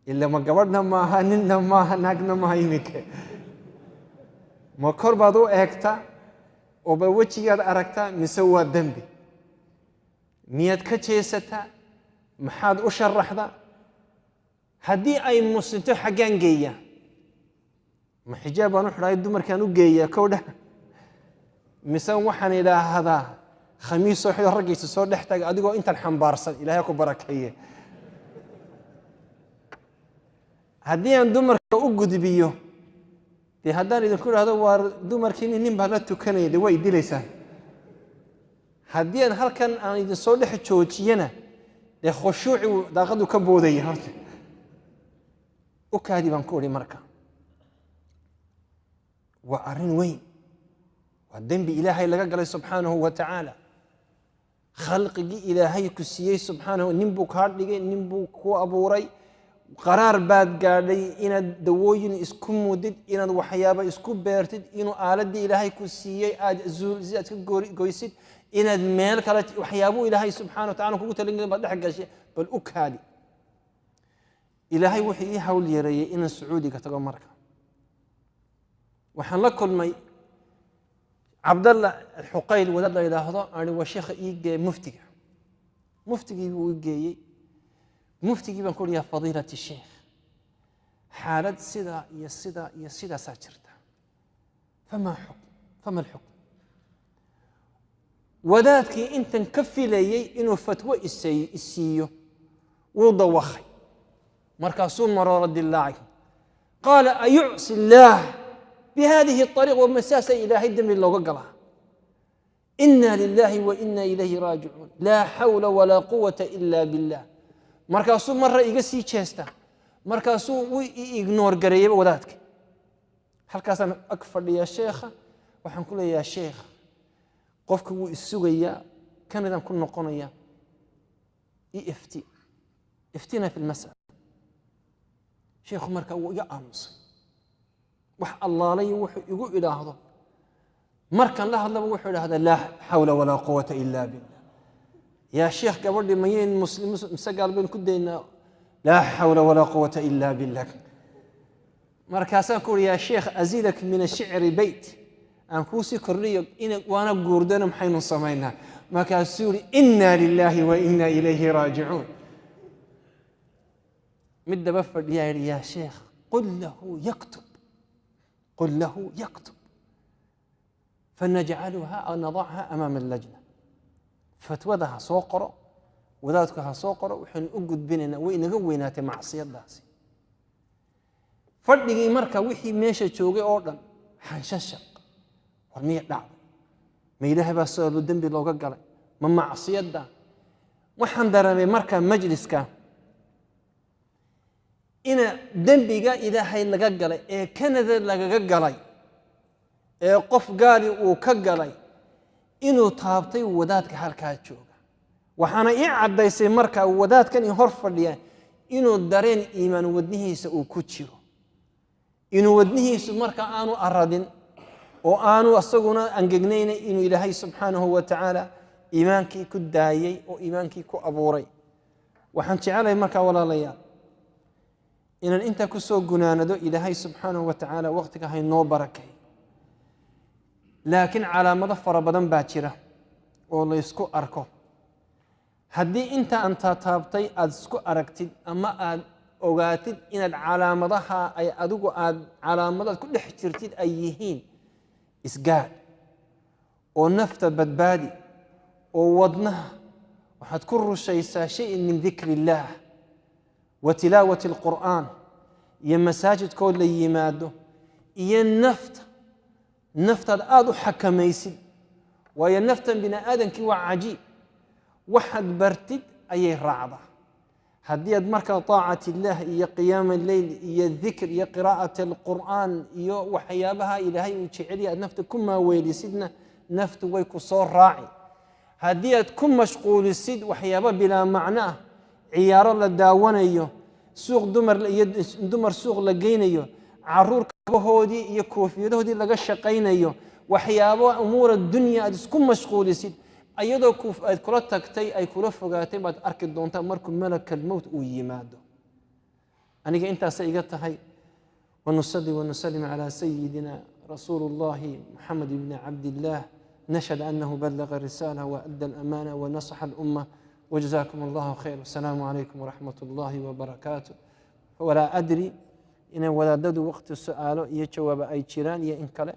illa ma gabadhna maaha ninna maaha naagna maaha imika ma kor baad u eegta oo ba wejigaad aragta mise waa dambi miyaad ka jeesataa maxaad u sharaxda haddii ay muslimto xaggaan geeya ma xijaab baan u xidhay dumarkaan u geeya kowdha mise waxaan idhaahdaa khamiis soo xidho raggiisa soo dhex taga adigoo intaan xambaarsan ilaahay ku barakeeye haddii aan dumarka u gudbiyo dee haddaan idinku idhaahdo waa dumarkii nin baa la tukanaya dee way dilaysaan haddii aan halkan aan idin soo dhex joojiyana dee khushuuci daaqadu ka boodaya horta u kaadi baan ku odhi marka waa arrin weyn waa dembi ilaahay laga galay subxaanahu wa tacaala khalqigii ilaahay ku siiyey subxaanahu nin buu kaa dhigay nin buu ku abuuray qaraar baad gaadhay inaad dawooyin isku mudid inaad waxyaabo isku beertid inuu aaladii ilaahay ku siiyey aad aad ka goysid inaad meel kale waxyaabo ilaahay subxaanahu wa tacaala kugu talin baad dhex gashay bal u kaadi ilaahay wuxuu ii hawl yareeyey inaan sacuudiga tago marka waxaan la kulmay cabdalla alxuqayl wadaad la yidhaahdo ani waa sheekha ii geeyey muftigii buu ii geeyey muftigii baan ku uhi yaa fadiilati sheekh xaalad sidaa iyo sidaa iyo sidaasaa jirta fama alxukm wadaadkii intan ka filayey inuu fatwo isiiyo wuu dawakhay markaasuu maroora dilaacay qaala ayucsi illaah بهذه الطريقة ومساسة إلهي دم الله قلها إنا لله وإنا إليه راجعون لا حول ولا قوة إلا بالله مركاسو مرة يقسي تشيستا مركاسو ويغنور قريب وذاتك هل كاسم أكفر لي يا شيخ وحنقول يا شيخ قفك السوية كان إذا كنا نقول يا افتينا في المسألة شيخ مركا يا أمس wax allaale wuxuu igu ilaahdo markan la hadlaba wuxuu ilaahdaa laa xawla walaa quwata illa billah yaa sheekh gabadhi mayeen muslim sagaal baan ku deynaa laa xawla walaa quwata illa billah markaasaan ku yaa sheekh azidak min ash-shi'ri bayt aan ku si kordhiyo in waana guurdana maxaynu sameynaa markaasuu yiri inna lillahi wa inna ilayhi raaji'un midaba fadhiyaa yaa sheekh qul lahu yaktub قل له يكتب فنجعلها أو نضعها أمام اللجنة فتوذها سوقرة وذاتكها سوقرة وحن أقد بيننا وإن قوينات معصية داسي فردقي مركا وحي ميشة شوقي أوردن حنششق والمية دعوة ما إله بس الدم بلوغة قلي من معصية دا وحن درمي مركا مجلس كان ina dembiga ilaahay laga galay ee kanada laga galay ee qof gaali uu ka galay inuu taabtay wadaadka halkaa jooga waxaana ii cadaysay marka wadaadkan hor fadhiya inuu dareen iimaan wadnihiisa uu ku jiro inuu wadnihiisu marka aanu aradin oo aanu asaguna angagnayn inuu ilaahay subxaanahu wa tacaala iimaankii ku daayay oo iimaankii ku abuuray waxaan jecelahay marka walaalayaal inaan inta ku soo gunaanado ilaahay subxaanahu wa tacaala waqtiga haynoo barakay laakiin calaamado fara badan baa jira oo la isku arko haddii inta aan taabtay aad isku aragtid ama aad ogaatid inaad calaamadaha ay adigu aad calaamadaad ku dhex jirtid ay yihiin isgaad oo nafta badbaadi oo wadnaha waxaad ku rushaysaa shay min dikri illaah وتلاوة القرآن يا مساجد كل يماده يا نفط الآد حكميسي ويا نفط بنا آدم كي عجيب واحد برتد أي رعضة هديت مركز طاعة الله يا قيام الليل يا الذكر يا قراءة القرآن يا وحيابها إلهي وشعري نفط كما ويلي سيدنا نفط ويكو صور راعي هديت كم مشغول السيد وحيابها بلا معناه عيار الله داونيو سوق دمر سوق لقينيو عرور كبهودي يكوفيدهودي لقى شقينيو وحيابو أمور الدنيا أدسكم مشغول يسيد أيضا كوف كلا تكتي أي كلا فقاتي بعد أركض دونتا مركم ملك الموت ويمادو أنا أنت سيقت هاي ونصلي ونسلم على سيدنا رسول الله محمد بن عبد الله نشهد أنه بلغ الرسالة وأدى الأمانة ونصح الأمة وجزاكم الله خير والسلام عليكم ورحمة الله وبركاته ولا أدري إن ولدد وقت السؤال يجواب أي شيران ينكله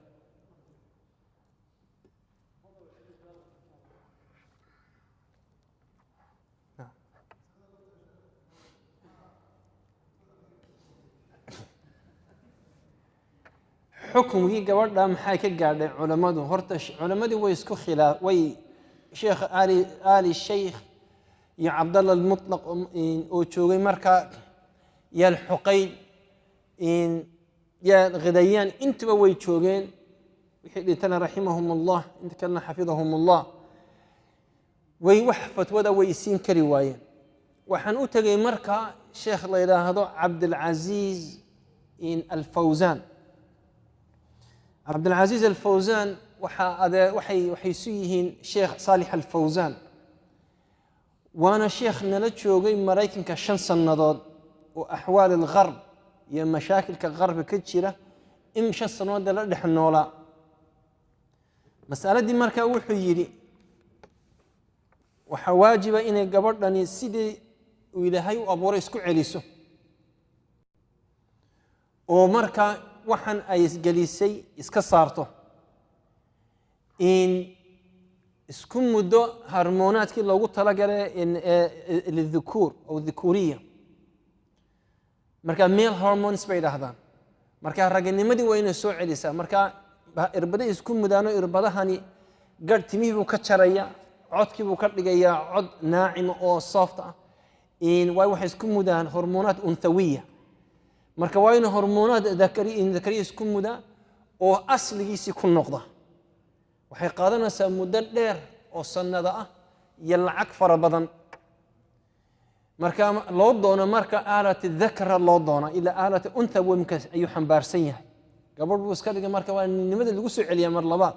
حكم قبل ما حكى قاعد علماء هرتش علماء ويسكو خلاف وي sheekh ali sheikh iyo cabdalla almutlaq oo joogay markaa iyo alxuqayl يا غديان انت ويتشوغين وحدتنا رحمهم الله انت كنا حفظهم الله ويوحفت ودا ويسين كروايه وحنو تغي مركا شيخ الله يراهدو عبد العزيز ان الفوزان عبد العزيز الفوزان وحي سيهين شيخ صالح الفوزان وانا شيخ نلا جوغي مرايكن كشن سنادود واحوال الغرب يا مشاكل كغرب كجيرة إمشى السنوات ده لدح النولا مسألة دي مركا وحو يري وحواجب إني قبردني سيدي وإلهي وأبوري اسكو عليسو ومركا وحن أيس جليسي اسكا صارتو إن اسكو مدو هرمونات كي لوغو تلاقى للذكور أو الذكورية marka male hormones bay dhahdaan marka ragnimadii way inay soo celisaa marka irbada isku mudaano irbadahani gad timihii buu ka jaraya codkii buu ka dhigayaa cod naacim oo soft ah way waxa isku mudaan hormoonad unthawiya marka way inay hormoonad dakari isku muda oo asligiisi ku noqda waxay qaadanaysaa muddo dheer oo sanada ah iyo lacag fara badan marka loo doono marka aalad dhakra loo doono ila aalad untha wamka ayu xambaarsan yahay gabadh buu iska dhigay marka waa nimada lagu soo celiyaa mar labaad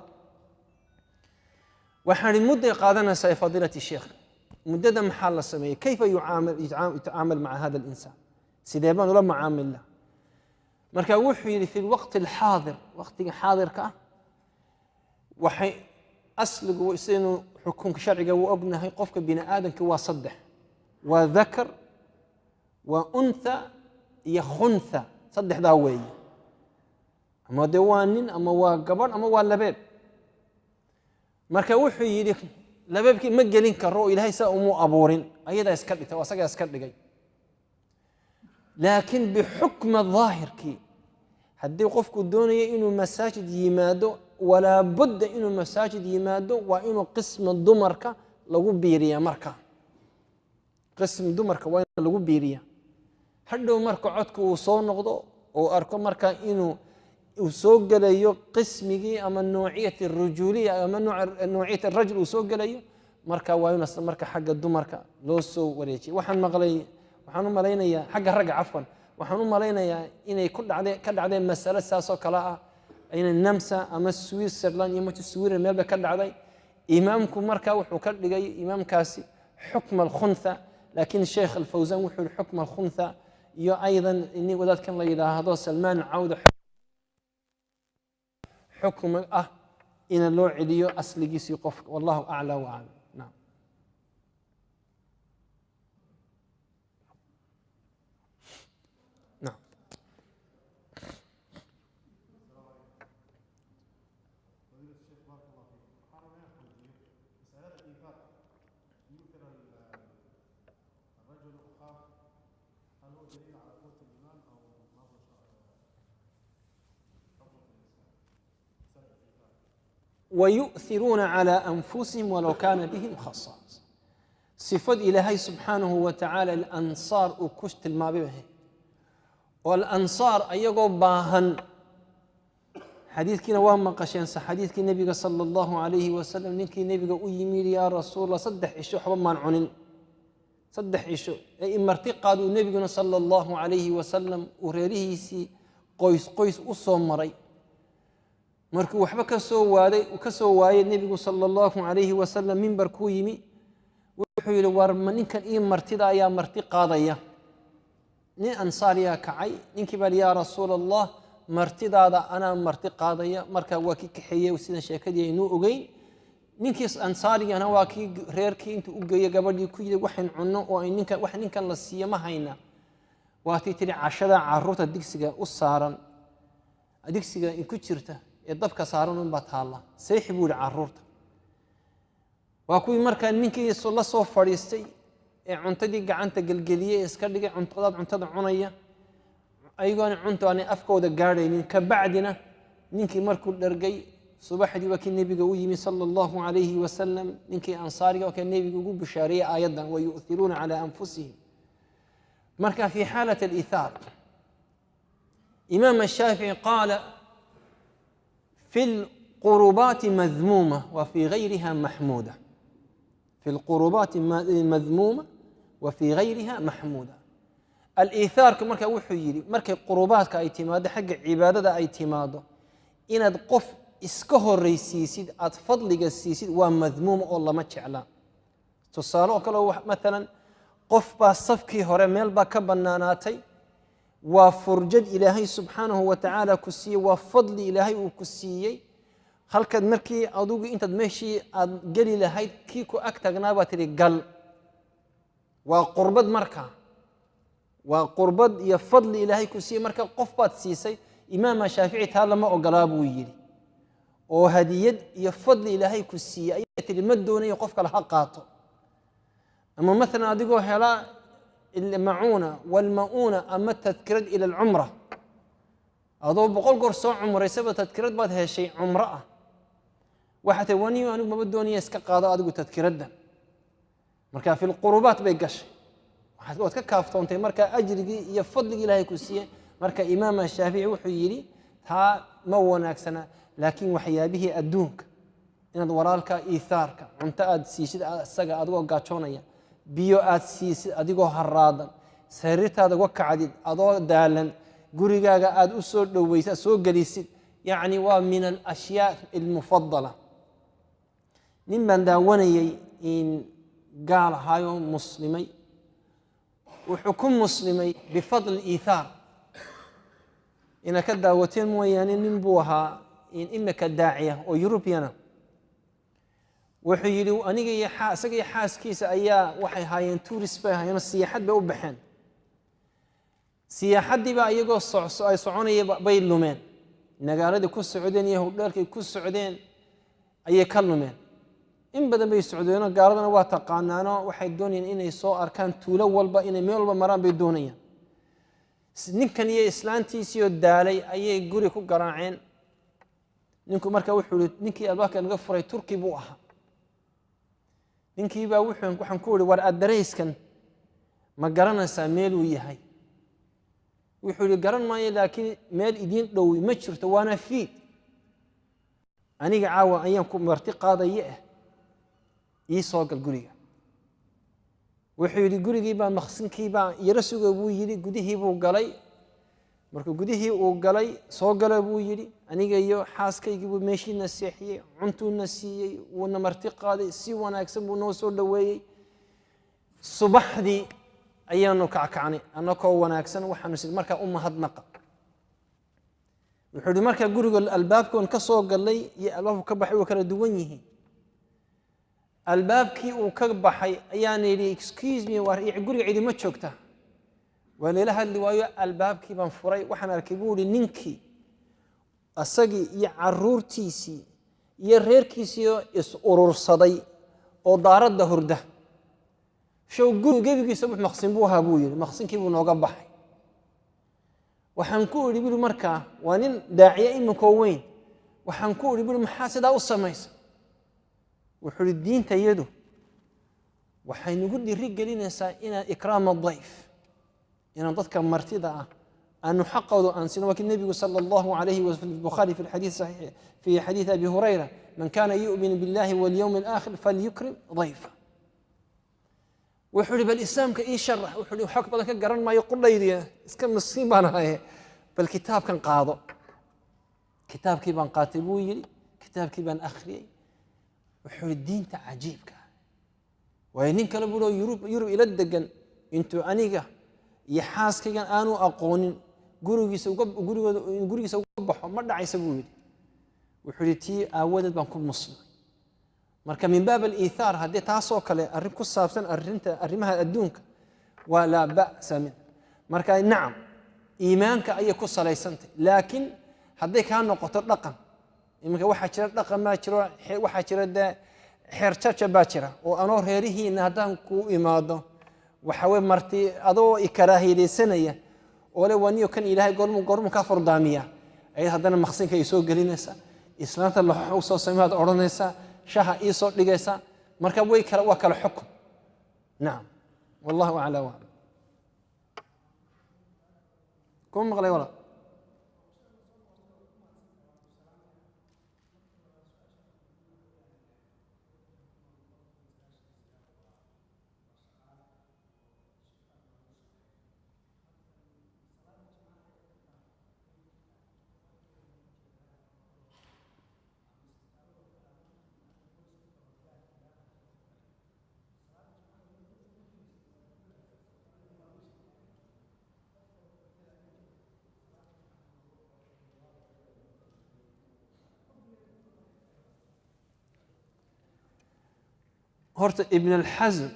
waxaan muddo qaadanaysaa fadilati sheekh muddada maxaa la sameeyay kayfa yutaamal ma'a hada al-insan sidee baan ula macaamilna marka wuxuu yiri fi waqti al-haadir waqtiga haadirka waxay asligu isinu xukunka sharciga uu ognahay qofka bini aadamka waa saddex وذكر وأنثى يخنثى صدح داوي أما دوانين أما وقبر أما واللباب مركا وحي يديك لباب كي مجلين كرو إلهي سأمو أبورين أيضا يسكرد تواسقا يسكرد جاي لكن بحكم الظاهر كي حدي وقفك الدنيا إنه مساجد يمادو ولا بد إنه مساجد يمادو وإنه قسم الدمركا لو بيريا مركا قسم دمرك وين لو بيريا حدو مركو عدكو وصو نقضو واركو مركا انو وسو غلايو قسمي اما نوعيه الرجوليه اما نوعيه الرجل وسو غلايو مركا واينا مركا حق الدمرك لو سو وريجي waxaan maleynaya xaq rag afwan waxaan maleynaya inay ku dhacday mas'ala saaso kala ah inay namsa ama Switzerland iyo Switzerland meel ka dhacday imaamku marka wuxuu ka dhigay imaamkaasi حكم الخنثى لكن الشيخ الفوزان وحول حكم الخنثى يو أيضا إني وذات كان الله هذا سلمان عودة حكم إن اللوع ليو أصل جيسي قفك والله أعلى وأعلم نعم نعم ويؤثرون على أنفسهم ولو كان بهم خصاص صفة إلهي سبحانه وتعالى الأنصار وكشت المابيه والأنصار أيقوا باهن حديث كنا وهم قشين حديث كنا نبي صلى الله عليه وسلم نكي نبي يميل يا رسول الله صدح إيشو حبا مانعونين صدح إيشو أي مرتي قادوا نبينا صلى الله عليه وسلم وريريه سي قيس أصوم مري markuu waxba ka soo waayay nabigu sallallahu alayhi wa sallam minbar ku yimi wuxuu yiri war ninkan ii martida ayaa marti qaadaya nin ansaariya kacay ninkii baa ya rasuulallah martidaada ana marti qaadaya marka waa ki kaxeeyay sida sheekadii inuu ogeyn ninkii ansaarigana waa ki reerkii intuu u geeyay gabadhii ku yiri waxaan cunno oo ay ninkan la siiyo ma hayna waa tiri cashada caruurta digsiga u saaran digsiga in ku jirta dabka saaran un baa taala seexi caruurta waa kuwii markaa ninkii la soo fadhiistay ee cuntadii gacanta galgeliyay iska dhigay cuntada cunaya ayagoon cunto aan afkooda gaadhaynin ka bacdina ninkii markuu dhargay subaxdii waa kii nebiga u yimi sala allahu calayhi wasalam ninkii ansaariga waa kii nebiga ugu bishaariyey aayaddan wayu'thiruuna calaa anfusihim marka fi xaalat aliithaar imaam ashaafici qaala fi lqurubaati madmuuma wa fi gayriha maxmuuda في القربات المذمومة وفي غيرها محمودة الإيثار كمركا وحو يري مركا قربات كأي تمادة حق عبادة أي تمادة إن قف إسكه الرئيسيسيد أتفضل السيسيد ومذموم والله ما تشعلا تصالوا كلو مثلا قف بصفكي هرميل بكبناناتي وفرجد إلهي سبحانه وتعالى كسي وفضل إلهي وكسيي halkaad markii adugu intaad meeshii aad geli lahayd kii ku ag tagnaa baa tiri gal waa qurbad markaa waa qurbad iyo fadli ilaahay ku siiyey marka qof baad siisay imaam shaafici taa lama ogolaa buu yidhi oo hadiyad iyo fadli ilaahay ku siiyey ayaa tiri ma doonayo qof kale ha qaato ama maalan adigoo helaa ilmacuuna walma'uuna ama tadkirad ila alcumra adoo 100 goor soo cumraysaba tadkirad baad heshay cumro ah waxaad waniyo anigu ma doonaya iska qaado adigu tadkiradda marka fi alqurubat bay gashay waxaad ka kaaftoontay marka ajrigi iyo fadligi ilaahay ku siiyay marka imaam shaafici wuxuu yiri taa ma wanaagsana laakiin waxyaabihi adduunka inaad walaalka iithaarka cunto aad siisid asaga adigoo gaajoonaya biyo aad siisid adigoo haraadan sariirtaada uga kacdid adoo daalan gurigaaga aad u soo dhawaysid soo galisid yani waa min al-ashyaa al-mufaddala nin baan daawanayay in gaal ahaayo muslimay wuxuu ku muslimay bifadl iithaar ina ka daawateen mooyaane nin buu ahaa in imaka daaciya oo Europeana wuxuu yidhi aniga iyo isaga iyo xaaskiisa ayaa waxay haayeen tourist bay haayeen siyaxad bay u baxeen siyaxadii baa iyagoo ay soconayay bay lumeen magaaladii ku socdeen iyo hudheelkii ku socdeen ayay ka lumeen in badan bay socdeen gaaladana waa taqaanaano waxay doonayeen inay soo arkaan tuulo walba inay meel walba maraan bay doonayaan ninkan iyo islaantiisii oo daalay ayay guri ku garaaceen ninku marka wuxuu yiri ninkii albaabka naga furay turki buu ahaa ninkii baa waxaan ku yiri war adreeskan ma garanaysaa meel uu yahay wuxuu yiri garan maayo laakiin meel idin dhow ma jirto waana fiid aniga caawa ayaan ku marti qaadaya ii soo gal guriga wuxuu yiri gurigii baa maqsinkii baa yara suga buu yiri gudihii buu galay markuu gudihii uu galay soo galay buu yiri aniga iyo xaaskaygii buu meeshina seexiyay cuntuuna siiyay wana marti qaaday si wanaagsan buu noo soo dhaweeyay subaxdii ayaanu kackaanay anakoo wanaagsan waxaanu si markaa u mahadnaqa wuxuu yiri markaa guriga albaabkoon ka soo galay iyo albaabku ka baxay oo kala duwan yihiin albaabkii uu ka baxay ayaan yiri excuse me war guriga cidi ma joogta wala hadli waayo albaabkii baan furay waxaan arkay buu yiri ninkii asagii iyo caruurtiisii iyo reerkiisii is urursaday oo daarada hurda show gurigiisa buu maqsin buu ahaa buu yiri maqsinkii buu nooga baxay waxaan ku yiri bil markaa waa nin daaciye imiko weyn waxaan ku yiri bil maxaa sidaa u sameeyay wuxuu yiri diinta iyadu waxay nagu dhiri gelinaysaa ina ikraam ad-dayf ina dadka martida ah aanu xaqooda aan sino wakiin nabiga sallallahu alayhi wa sallam bukhari fi al-hadith sahih fi hadith abi hurayra man kana yu'minu billahi wal yawm al-akhir falyukrim dayfa wuxuu yiri bal islaamka ii sharax wuxuu yiri xaq badan ka garan maayo qudaydiya iska miskiin baan ahay bal kitaabkan qaado kitaabkii baan qaatay buu yiri kitaabkii baan akhriyay wuxuu yiri diinta cajiibka way nin kale buu yurub ila degan intuu aniga iyo xaaskaygan aanu aqoonin gurigiisa uga baxo ma dhacaysa buu yiri wuxuu yiri tii aawadeed baan ku muslimay marka min baab al-iithar hadii taasoo kale arrin ku saabsan arrimaha adduunka wala ba'sa min marka nacam iimaanka ay ku salaysantay laakiin hadii ka noqoto dhaqan iminka waxa jira dhaqan ma jiro waxa jira xeer jabja baa jira oo anoo reerihiina hadaan ku imaado waxa way marti adoo ikaraahilaysanaya oo le waniyo kan ilaahay gormu ka furdaamiya ay hadana maqsinka ay soo gelinaysa islaanta la xog soo sameeyay oranaysa shaha ii soo dhigaysa marka way kala waa kala xukum naam wallahu a'lam wa kum maqlay wala هرت ابن الحزم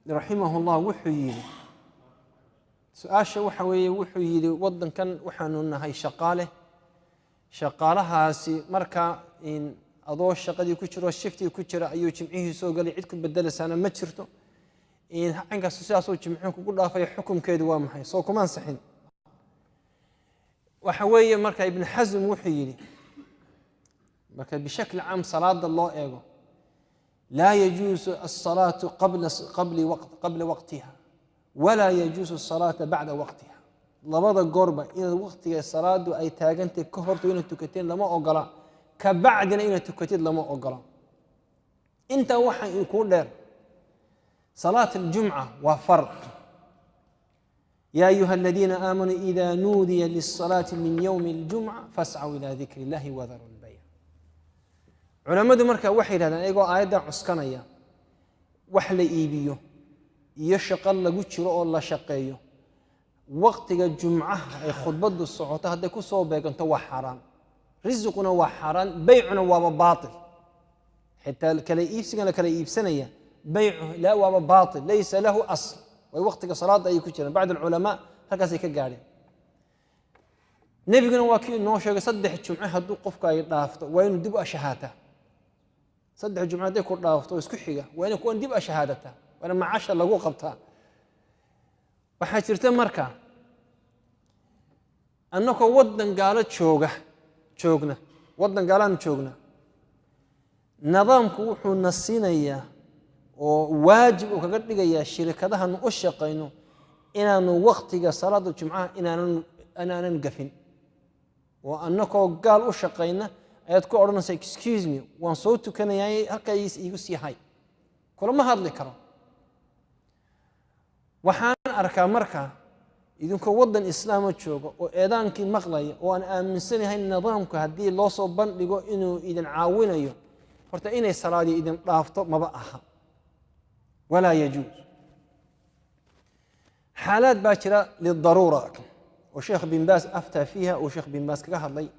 رحمه الله وحيي سؤال وحوي وحيي ودن كان وحنون هاي شقالها سي مركا إن أضو الشقدي كشرو الشفتي كشرو أيو جمعيه سو قال عندكم بدل سنة ما تشرتو إن عنك سوسياسو جمعيكم كل الله في حكم كيدوام هاي سو كمان صحين وحوي مركا ابن حزم وحيي مركا بشكل عام صلاة الله إيجو لا يجوز الصلاة قبل وقتها ولا يجوز الصلاة بعد وقتها لبضا قربة إن وقت الصلاة أي تاجنت كهرت وين التكتين لما أقرأ كبعدنا إن التكتين لما أقرأ أنت وحي يكون لر صلاة الجمعة وفرق يا أيها الذين آمنوا إذا نودي للصلاة من يوم الجمعة فاسعوا إلى ذكر الله وذروا البيع culimadu marka waxay yiraahdaan ayagoo aayada cuskanaya wax la iibiyo iyo shaqo lagu jiro oo la shaqeeyo waqtiga jumcaha ay khudbadu socoto haday ku soo beeganto waa xaraan rizquna waa xaraan bay'una waa baatil xitaa kala iibsigana kala iibsanaya bay'u la waa baatil laysa lahu asl way waqtiga salaada ay ku jiraan baad ulama halkaas ay ka gaareen nabiguna waa kii noo sheegay saddex jumce haduu qofka ay dhaafto waa inuu dib u shahaata صدق الجمعة دي كل رافض ويسكحية وين يكون دبء شهادته وأنا مع 10 لقوا قبتها وحشرتين مركا أنك ودن قالت شوقنا ودن قالان شوقنا نظامك وحو نسينا إياه وواجب وكقد لقيا الشركة ده نؤشق إنه إنه وقت صلاة الجمعة إننا نقفين وأنك قال أشقينا ayaad ku oranaysaa excuse me waan soo tukanayay halkaas igu sii hay kulama hadli karo waxaan arkaa marka idinku wadan islaamo joogo oo eedaankii maqlaya oo aan aaminsanahay nidaamku hadii loo soo bandhigo inuu idin caawinayo horta inay salaadi idin dhaafto maba aha wala yajuuz حالات باكرة للضرورة وشيخ بن باز أفتى فيها وشيخ بن باز كذا هذي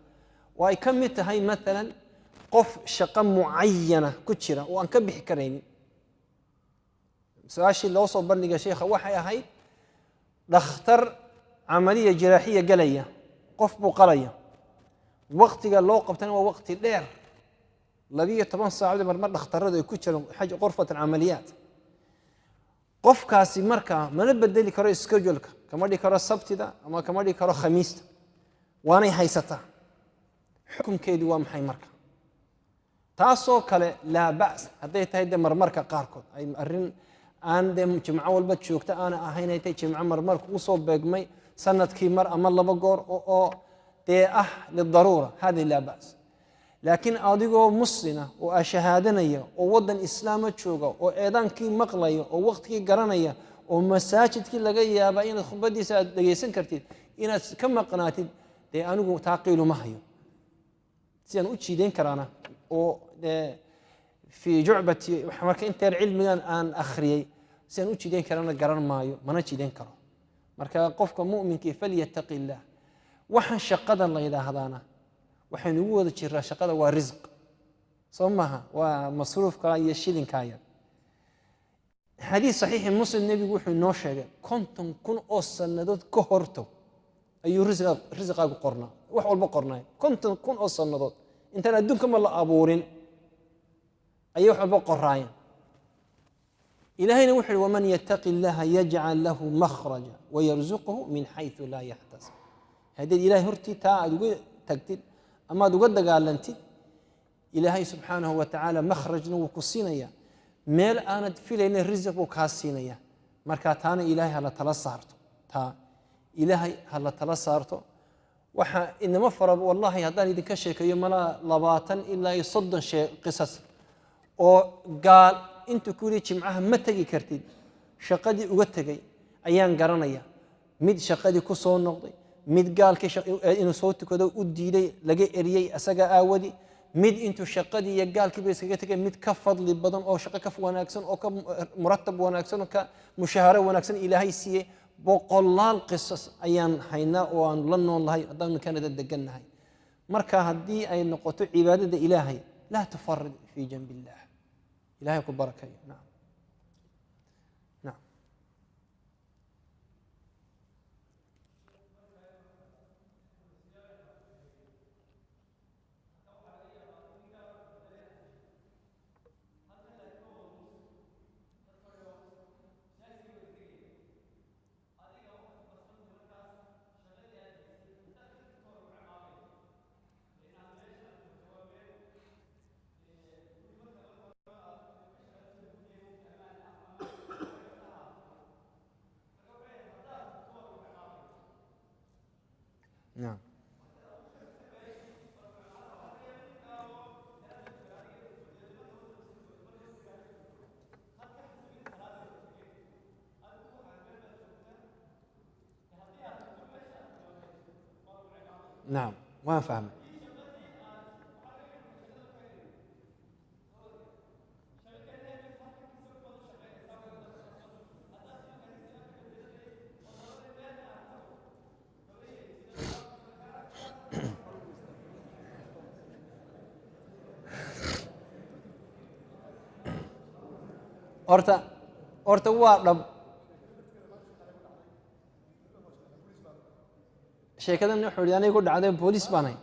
وأي كم هاي مثلا قف شقة معينة كتشرة وأنكبح كريني سؤال اللي وصل برني شيخ وحي هاي دختر عملية جراحية قلية قف بقلية وقت قال له قبتنا ووقت دير لبيه طبعا صعب مرة دختر هذا كتشرة حاجة غرفة العمليات قف كاسي مركا ما نبدل لي كرا سكجولك كما دي كرا سبت ده أما كما دي كرا خميس وأنا حيسته حكم كيد وام حي مركا تاسو كله لا بأس هذا يتهيد مرمركا قاركود أي مرين عندهم جمع أول بتشوكته أنا أهين هيتي جمع مرمرك وصوب بجمي سنة كيمر أما الله بقول أو تي للضرورة هذه لا بأس لكن أديكو مسلمة وأشهادنية ووضن إسلام تشوكا وأيضا كي مقلية ووقت كي قرنية ومساجد كي لقيا بين الخبدي ساد لقيسن كرتيد إن كم قناتيد دي أنو تعقيلوا مهيو سين أوتشي دين كرانا و في جعبة حمرك أنت العلم الآن أخري سين أوتشي دين كرانا قرن مايو ما نتشي دين كرا مركا قفك مؤمن كيف فليتقي الله وحن شقدا الله إذا هذانا وحين يوضع الشراء شقدا ورزق صمها ومصروف كاية شيلين كاية حديث صحيح مسلم النبي يقول نوشة كنتم كن أصندوت كهرتو أي رزق قرنا وحول بقرنا كنتم كن أصندوت أنت ندونكم الله أبورين أي وحول بقراين إلهي نوحي ومن يتقي الله يجعل له مخرجا ويرزقه من حيث لا يحتسب هذا الإله هرتي تا تكتب أما دوجد قال أنت إلهي سبحانه وتعالى مخرجنا وكسينيا ميل آنad filayna risiq buu kaa siinaya marka taana ilaahay hala tala saarto ilaahay hala tala saarto waxa inama fara wallahi haddaan idinka sheekayo mala 20 ilaa 30 shay qisas oo gaal inta ku yiri jimcaha ma tagi kartid shaqadii uga tagay ayaan garanaya mid shaqadii ku soo noqday mid gaalkii inuu soo tukado u diiday laga eriyay asaga aawadi mid intuu shaqadii iyo gaalkii bay iskaga tagay mid ka fadli badan oo shaqo ka wanaagsan oo ka murattab wanaagsan oo ka mushaaharo wanaagsan ilaahay siiyay boqolaal qisas ayaan haynaa oo aan la noolahay haddaan kanada degannahay marka haddii ay noqoto cibaadada ilaahay laa tufarrid fi janbillah ilaahay ku barakayo naam نعم نعم ما فهم horta waa dhab sheekadan wuxuu yidhi aniga ku dhacday booliis baan ahay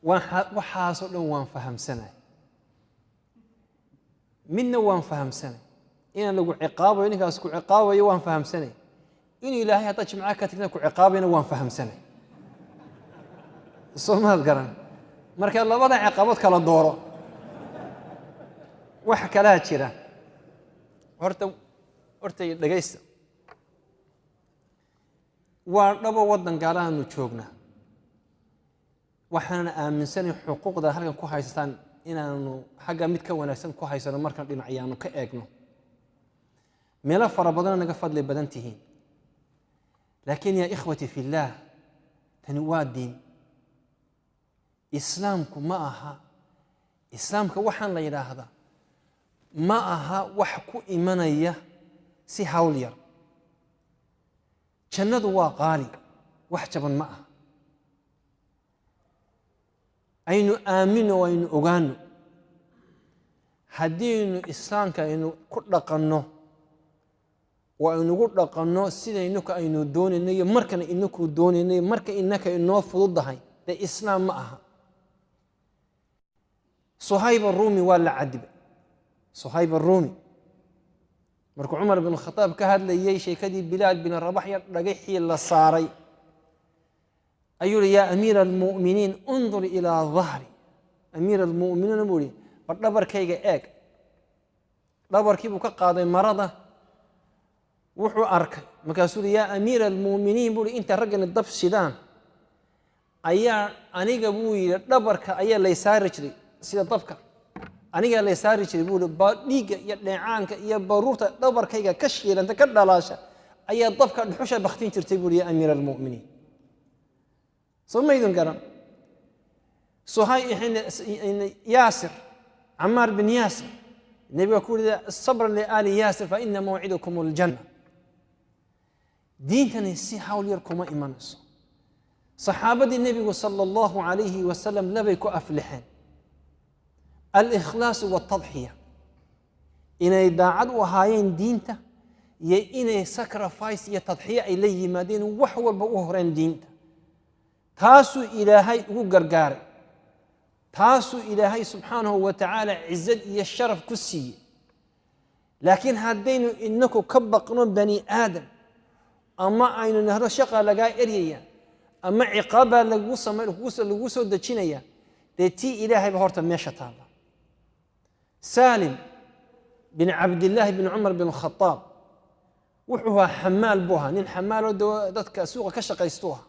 waxaasoo dhan waan fahamsanahay midna waan fahamsanahay inaan lagu ciqaabayo ninkaas ku ciqaabayo waan fahamsanahay inuu ilaahay hadda jimcaha ka tagna ku ciqaabayna waan fahamsanahay soo maad garan marka labada ciqaabood kala dooro wax kala jira horta dhagaysta waa dhabo wadan gaalaanu joognaa waxaan aaminsanahay xuquuqda halkan ku haystaan inaanu xagga mid ka wanaagsan ku haysano markaan dhinacyano ka eegno meelo fara badan naga fadli badan tihiin laakiin ya ikhwati fillah tani waa diin islaamku ma aha islaamka waxaan la yiraahdaa ma aha wax ku imanaya si hawl yar jannadu waa qaali wax jaban ma aha aynu aamino aynu ogaano haddiinu islaamka aynu ku dhaqanno waa aynugu dhaqanno sidaynuka aynu doonayno iyo markana inaku doonayno marka inaka inoo fududahay dee islaam ma aha Suhayb ar-Rumi waa la cadibay Suhayb ar-Rumi markuu Umar ibn Khattab ka hadlayay sheekadii Bilal bin Rabah ya dhagaxii la saaray أيقول يا أمير المؤمنين انظر إلى ظهري أمير المؤمنين بولي بدبر كيجا إيك دبر كيبو كقاضي مرضة وحو أرك مكاسول يا أمير المؤمنين بولي أنت رجل الضب السودان أيا أنيجا بوي دبر كأيا اللي سارجري سيد ضبك أنيجا اللي سارجري بولي بليجا يا نعانك يا بروتا دبر كيجا كشيل أنت كذا لاشة أيا ضبك الحوشة بختين ترتبوا يا أمير المؤمنين ثم يدون كرم صهيب ياسر عمار بن ياسر النبي يقول الصبر لآل ياسر فإن موعدكم الجنة دين كان يسي حاول يركم إيمان صحابة النبي صلى الله عليه وسلم لبيكو أفلحين الإخلاص والتضحية إن إذا عدوا هايين دينته inay sacrifice iyo tadxiya ay la yimaadeen wax walba u horeen diinta taasuu ilaahay ugu gargaaray taasuu ilaahay subxaanahu wa tacaala cizad iyo sharaf ku siiyey laakiin haddaynu inaku ka baqno bani aadam ama aynu nahdo shaqa lagaa eryaya ama ciqaabaa lagu soo dejinaya dee tii ilaahayba horta meesha taalla saalim bin cabdillaahi bin cumar bin khataab wuxuu ahaa xamaal buu ahaa nin xamaaloo dadka suuqa ka shaqaystu ahaa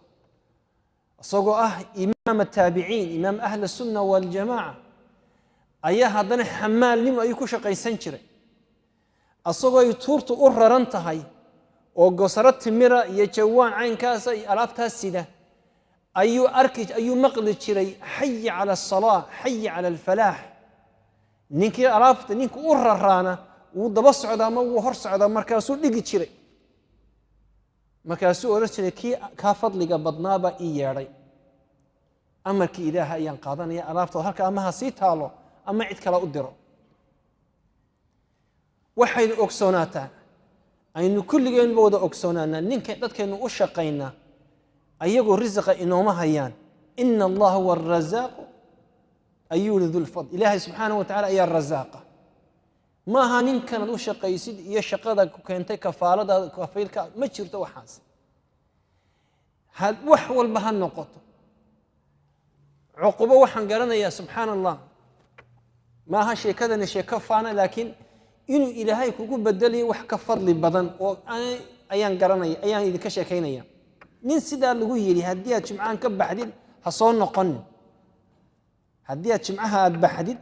isagoo ah imaam ataabiciin imaam ahli sunna waljamaaca ayaa haddana xamaalnimo ayuu ku shaqaysan jiray isagoo ay tuurtu u raran tahay oo gosaro timira iyo jawaan caynkaasa iyo alaabtaas sida ayuu maqli jiray xayi cala asalaa xayi cala alfalaax ninkii u raraana wuu daba socdaa ama wuu hor socdaa markaasuu dhigi jiray markaasuu odhan jiray kii kaa fadliga badnaabaa ii yeedhay amarkii ilaaha ayaan qaadanaya alaabtooda halka ama ha sii taalo ama cid kale u diro waxaynu ogsoonaataa aynu kulligeenba wada ogsoonaanaa ninka dadkeennu u shaqaynaa ayagoo risiqa inooma hayaan ina allaha huwa arazaaqu ayuu yidhi dulfadl ilaahay subxaanahu wa tacala ayaa razaaqa ma aha ninkanaad u shaqaysid iyo shaqada ku keentay kafaaladaada kafiilka ma jirto waxaas wax walba ha noqoto cuqubo waxaan garanayaa subxaana allah ma aha sheekadani sheeko faana laakiin inuu ilaahay kugu bedelayo wax ka fadli badan oo ayaan idinka sheekaynaya nin sidaa lagu yidhi haddii aad jimcahan ka baxdid ha soo noqonin haddii aad jimcaha aad baxdid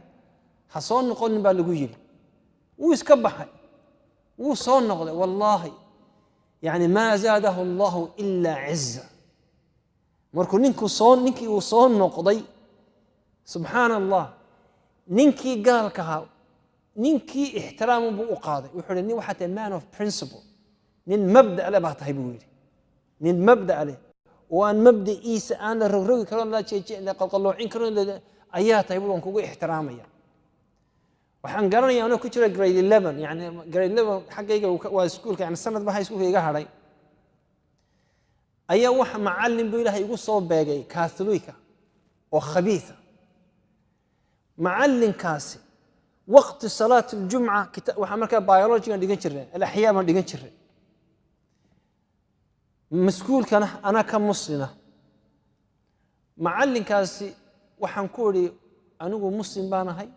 ha soo noqonin baa lagu yidhi wuu iska baxay wuu soo noqday wallaahi yani maa zaadahu allahu ilaa ciza markuu ninkii uu soo noqday subxaana allah ninkii gaalka ahaa ninkii ixtiraamu buu u qaaday wuxuu yidhi nin waxaa tahay man of principle nin mabda' le baa tahay buu yidhi nin mabda' leh oo aan mabda'iisa aan la rogrogi karon la qalqaloocin karon ayaa tahay buu waan kugu ixtiraamaya waxaan garanaya anoo ku jira grade 11 yani grade 11 xaggayga waa iskuulka yani sanad baa iskuulka iga hadhay ayaa wax macallin buu ilaahay igu soo beegay kaatholika oo khabiisa macallinkaasi waqti salaat aljumca waxaan markaa biologygan dhigan jirnay alaxyaa baan dhigan jirnay maskuulkana anaa ka muslina macallinkaasi waxaan ku idhi anigu muslim baan ahay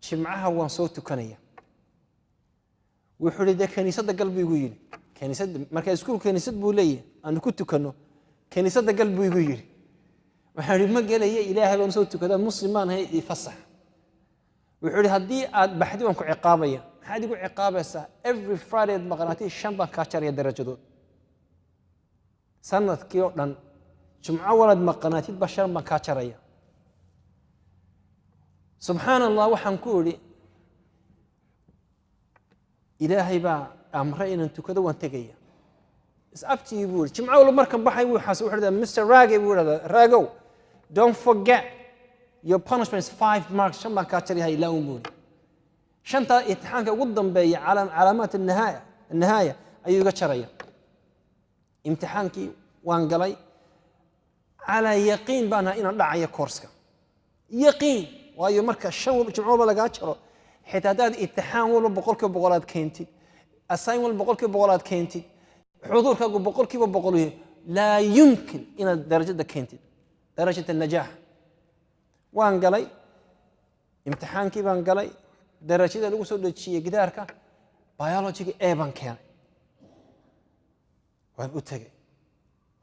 jimcaha waan soo tukanaya wuxuu yidhi dee kaniisadda gal buu igu yidhi kaniisadda markaa iskuulka kaniisad buu leeyahay aanu ku tukanno kaniisadda gal buu igu yidhi waxaan idhi ma gelaya ilaahay baan soo tukadaa muslim baan ahay ii fasax wuxuu yidhi haddii aad baxdi waan ku ciqaabaya maxaad igu ciqaabaysaa every friday ad maqnaatay 5 baan kaa jaraya darajadood sanadkii oo dhan jumco walaad maqnaatid ba 5 baan kaa jaraya subxaan allah waxaan ku idhi ilaahay baa amray inaan tukado waan tegaya isabtii buu yidhi jimco walba markan baxay wuu xaas wuxuu yidhi Mr. Rage buu yidhi Rago don't forget your punishment is 5 marks 5 baan kaa jaraya ilaa uu yidhi shanta imtixaanka ugu dambeeya calaamaat النهاية ayuu iga jaraya imtixaankii waan galay calaa yaqiin baan ahaa inaan dhacayo koorska yaqiin waayo marka 5 jimco walba lagaa jaro xitaa haddaad imtixaan walba 100% aad keentid assign walba 100% aad keentid xuduurkaagu 100% laa yumkin inaad darajada keentid darajada najaax waan galay imtixaankii baan galay darajada lagu soo dhajiyay gidaarka biology A baan keenay waan u tagay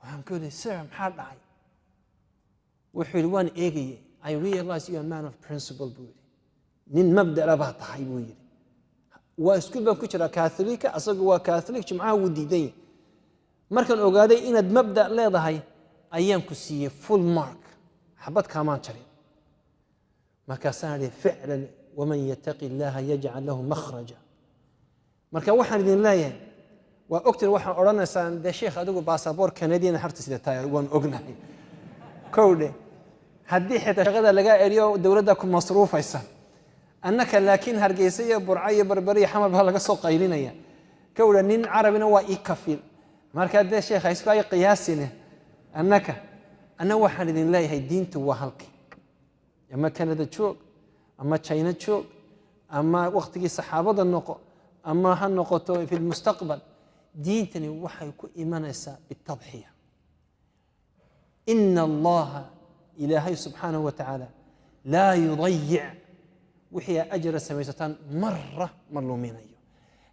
waxaan ku yidhi sir maxaa dhacay wuxuu yidhi waan eegayay I realize you are a man of principle buu yidhi nin mabda' baa tahay buu yidhi waa iskuul baan ku jiraa katholika asagu waa katholik jimcaha wuu diidan yahay markaan ogaaday inaad mabda' leedahay ayaan ku siiyey full mark xabad kaamaan jarin markaasaan idhi ficlan waman yattaqi llaha yajcal lahu makhraja marka waxaan idin leeyahay waa ogtiin waxaan odhanaysaan dee sheekh adigu baasaboor kanadiyan harta sida tahay waan ognahay kowdhe haddii xitaa shaqada lagaa eriyo dowladda ku masruufaysa annaka laakiin hargeysa iyo burco iyo barbari iyo xamar baa laga soo qaylinaya كولا نين عربنا وإكفيل marka hadee sheekha isku ay qiyaasine annaka ana waxaan idin leeyahay diintu waa halkii ama Canada joog ama China joog ama waqtigii saxaabada noqo ama ha noqoto fi mustaqbal diintani waxay ku imanaysaa bitadhiya inna allaha ilaahay subhanahu wa ta'ala la yudayyi' wixii ajra samaysatan marra maluminayo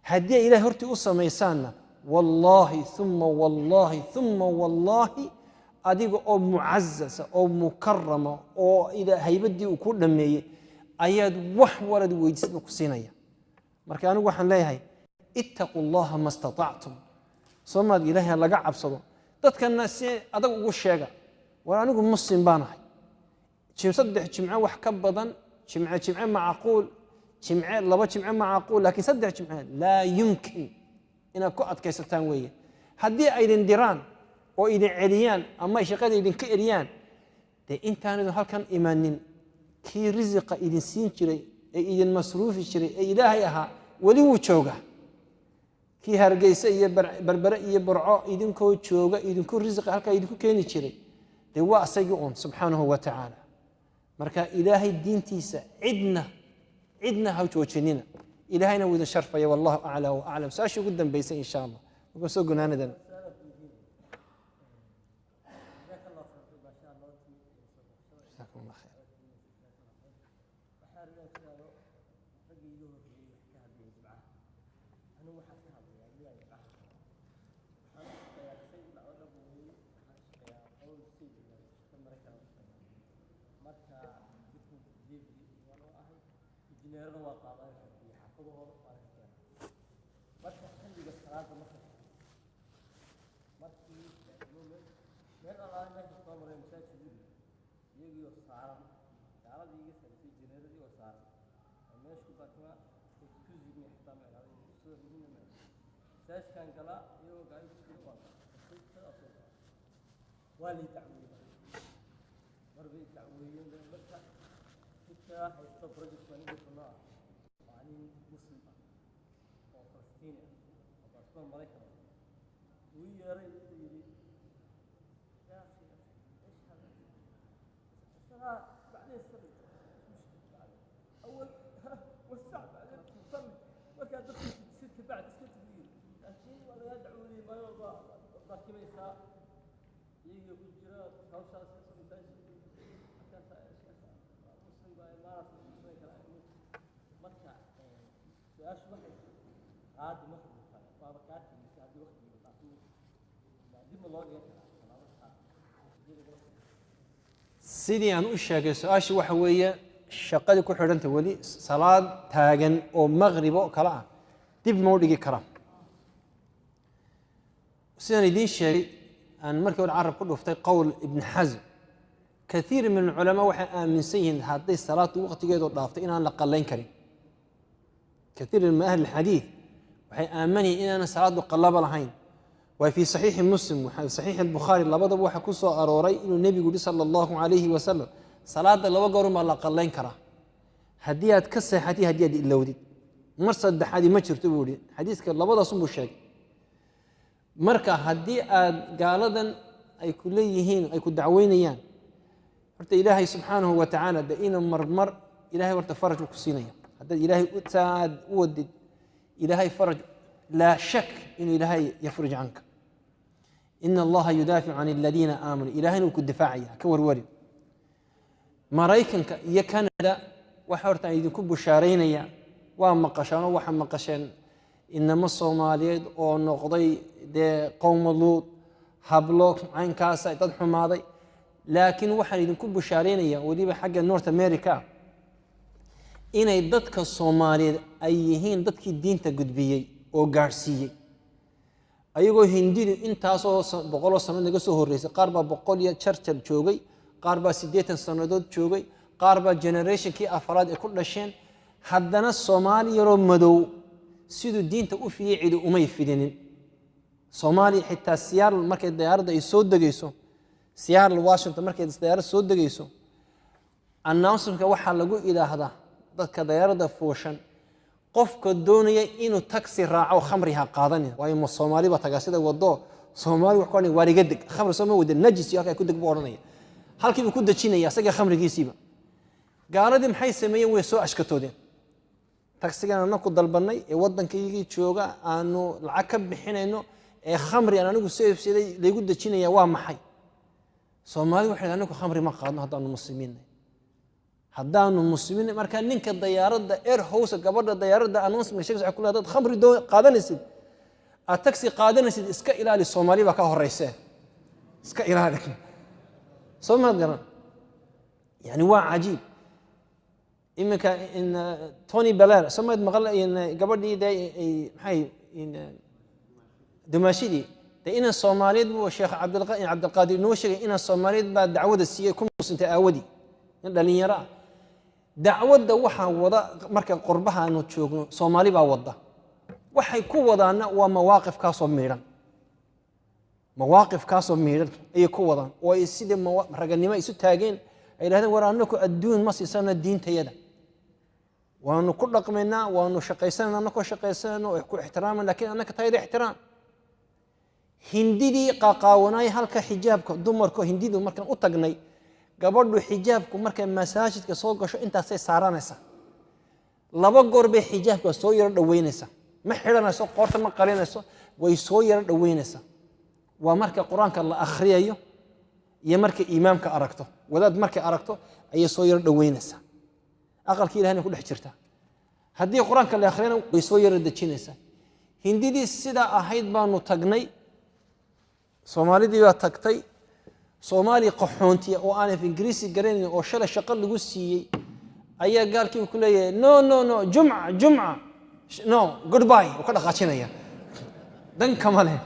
hadii ilaahay hortii u samaysaana والله ثم والله ثم والله adiga oo muazzasa oo mukarrama oo ila haybadii uu ku dhameeyay ayaad wax walad weydiisad ku siinaya marka anigu waxaan leeyahay ittaqullaha mastata'tum soomad ilaahay laga cabsado dadkana si adag ugu sheega war anigu muslim baanahay saddex jimco wax ka badan jimco macquul jimco laba jimco macquul laakiin saddex jimco la yumkin ina ku adkaysataan weeye hadii ay idin diraan oo idin celiyaan ama shaqada idin ka eriyaan de intaanadu halkan imaanin kii rizqa idin siin jiray ee idin masruufi jiray ee ilaahay ahaa wali uu jooga kii hargeysa iyo barbara iyo burco idinkoo jooga idinku rizqa halka idinku keeni jiray de waa asagii on subhanahu wa ta'ala marka ilaahay diintiisa cidna ha joojinina إلهينا وإذا شرفه والله أعلى وأعلم سأشي قدام بيسا إن شاء الله وقصوا قلنا ندن جزاكم الله خير كان قال يو قاعد يقول والي تعويض مربي تعويض بركة حتى هيستفرج فني بطنا يعني مسلم أو فلسطيني أو أصلا ملاك ويا ريت يا أخي إيش هذا الصلاة بعدين السر أول والساعة بعدين تصلي وكان دخل ست بعد ست ولا يدعو لي ما يرضى الضحك يسا يجي كجرا كوشا سنتاج كان مسلم باي ما راس مسلم كلام مكة سؤال شو بحث عاد مخرج فابكات هذه وقت بتاعته دي ملوجيا سيدي أنا أشياء سؤال شو وحوية الشقة كل حرنت ولي صلاة تاجن أو مغرب أو كلام دب مولي كرام سيدنا دين الشيء أن مركب العرب كله في قول ابن حزم كثير من العلماء وحن من سيهن هذه الصلاة وقت جيد وضافت إن أنا لقلين كريم كثير من أهل الحديث وحي آمني إن أنا صلاة قلب العين وفي صحيح مسلم وفي صحيح البخاري لبضب وحكوسه أروري إنه النبي يقول صلى الله عليه وسلم صلاة لو قروا ما لقلين كرا هدية كسر هدية اللودي مرصد حدي ما تشرتولي حديث كلبض صنبو الشاي marka hadii aad gaaladan ay ku leeyihiin ay ku dacweynayaan horta ilaahay subhanahu wa ta'ala daina marmar ilaahay warta faraj ku siinaya hadii ilaahay u taad u wadid ilaahay faraj la shak in ilaahay yafrij anka inna allaha yudafi'u 'anil ladina amanu ilaahay ku difaacaya ka warwari maraykanka iyo Canada waxa horta idinku bushaareynaya waa maqashaan waxa maqasheen inama Soomaaliyeed oo noqday de qowm luud hablo caynkaas ay dad xumaaday laakiin waxaan idinku bushaareynaya waliba xagga North America inay dadka Soomaaliyeed ay yihiin dadkii diinta gudbiyay oo gaarsiiyay ayagoo hindidu intaas oo boqol sano naga soo horeysay qaar baa boqol iyo charchal joogay qaar baa 80 sanadood joogay qaar baa generationkii afraad ee ku dhasheen haddana Soomaaliya oo madow sidoo diinta u fiicid umay fidinin Soomaaliya xitaa siyaar markay diyaaradda ay soo dagayso siyaar Washington markay diyaaradda soo dagayso announcement waxa lagu ilaahdaa dadka diyaaradda fooshan qofka doonaya inuu taxi raaco khamriha qaadanaya waayo ma Soomaali ba tagaasida wado Soomaali wax qoonay wariga deg khamri Soomaali wada najis iyo halka ku deg booranaya halkii ku dajinaya asaga khamrigiisiiba gaaladii maxay sameeyeen way soo ashkatoodeen taxigan anaku dalbanay ee wadankaygii jooga aanu lacag ka bixinayno ee khamri aan anigu soo iibsaday leegu dajinaya waa maxay Soomaali waxay anaku khamri ma qaadno haddaanu muslimiin marka ninka diyaaradda air house gabadha diyaaradda announcement sheegay waxa kula dad khamri qaadanaysid a taxi qaadanaysid iska ilaali Soomaali ba ka horeysay iska ilaali Soomaali garan yani waa cajiib imika in Tony Blair samad maqal in gabadhii maxay in dumashidi ina Soomaaliyeed buu Sheekh Cabdulqaadir noo sheegay ina Soomaaliyeed ba dacwada siiyay ku muusintay aawadi in dhalinyaro dacwada waxa wada marka qurbaha aanu joogno Soomaali baa wada waxay ku wadaana waa mawaaqif ka soo miiran ay ku wadaan oo ay sidii raganimo isu taageen ay yiraahdeen war anaku adduun ma siisana diintayada waanu ku dhaqmaynaa waanu shaqaysanaa anaku shaqaysanaa oo ku ixtiraaman laakiin anaka tayada ixtiraam hindidii qaqaawanay halka xijaabka dumarku hindidu markan u tagnay gabadhu xijaabku markay masaajidka soo gasho intaasay saaranaysa laba goor bay xijaabka soo yar dhaweynaysa ma xiranayso qoorta ma qarinayso way soo yar dhaweynaysa waa marka quraanka la akhriyayo iyo marka imaamka aragto wadaad marka aragto ay soo yar dhaweynaysa aqalkii Ilaahayna ku dhex jirta haddii quraanka la akhriyana way soo yar dajinaysa hindidii sida ahayd baanu tagnay Soomaalidii waa tagtay Soomaali qaxoontiya oo aan Ingiriisi garanin oo shalay shaqo lagu siiyay ayaa gaalkii ku leeyahay no jumca no goodbye oo ka dhaqaajinaya dan kamale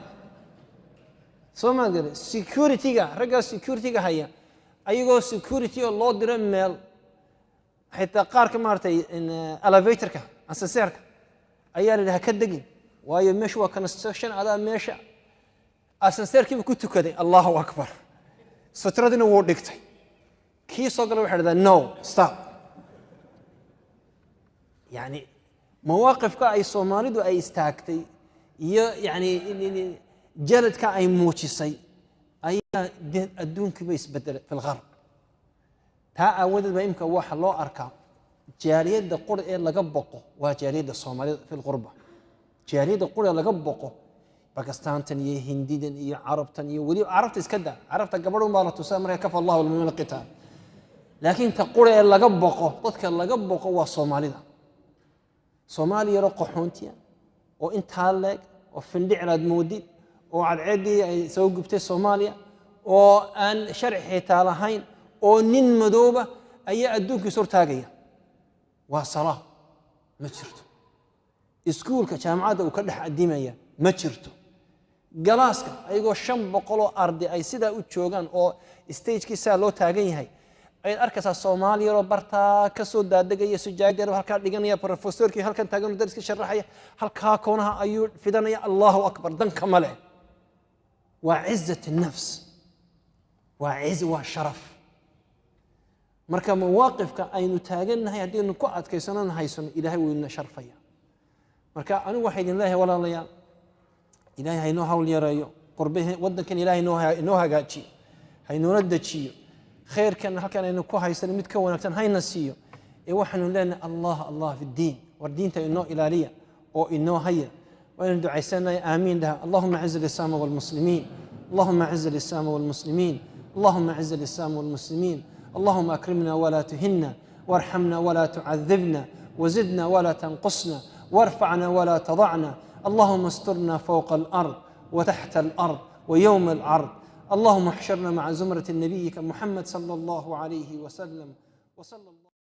Soomaali security-ga haya ayagoo security oo loo diray meel xitaa qaar ka maartay in elevator-ka ascensor-ka ayaa la ka degin waayo meeshu waa construction adaa meesha ascensor-kii ku tukaday Allahu akbar ستردنا وردكتي كي صقلوا وحده no stop يعني مواقف كأي صومالي دو أي استاكتي يعني جلد كأي موتشي أي الدون كبيس بدل في الغرب تا أود بيمك واحد الله أركان جارية القرى اللي قبقوا وجارية الصومالي في الغربة جارية القرى اللي قبقوا باكستان تنيه هندي تنيه عرب تنيه ولي عرفت اسكدا عرفت قبلهم ما تسامر كفى الله والمؤمنين القتال لكن تقول الا قبقه ضدك الا قبقه وصومالي صومالي يرقو حونتيا وانت هالك وفندع على مودي وعلى عدي سوق قبتي صوماليا وان شرحي تالهين ونين مدوبه اي ادوك صور تاغيه وصلاه ما جرت اسكولك جامعات وكدخ اديميا ما جرتو galaaska ayagoo 500 arday ay sida u joogan oo stage-kiisa loo taagan yahay ay arkaysaa Soomaaliya oo barta ka soo daadagaya sujaayada halka dhiganaya professorkii halkan taagan dariska sharaxaya halka koonaha ayuu fidanaya Allahu akbar dan kamale waa izzat an-nafs waa izz waa sharaf marka mawaaqifka aynu taaganahay hadii ku adkaysanana haysan Ilaahay wuu ina sharfaya marka anigu waxay idin leeyahay walaalayaal إلهي هينو هول يرايو قربه ودن كان إلهي نو هاجاتشي هينو ردتشيو خير كان هكذا إنه كوه يسلم متكون أكتر هاي نسيو إيوحنا لنا الله في الدين والدين تإنه إلهية أو إنه هيا وندعو عيسانا آمين لها اللهم أعز الإسلام والمسلمين اللهم أعز الإسلام والمسلمين اللهم أعز الإسلام والمسلمين اللهم أكرمنا ولا تهنا وارحمنا ولا تعذبنا وزدنا ولا تنقصنا وارفعنا ولا تضعنا اللهم استرنا فوق الأرض وتحت الأرض ويوم العرض اللهم احشرنا مع زمرة نبيك محمد صلى الله عليه وسلم وصلى الله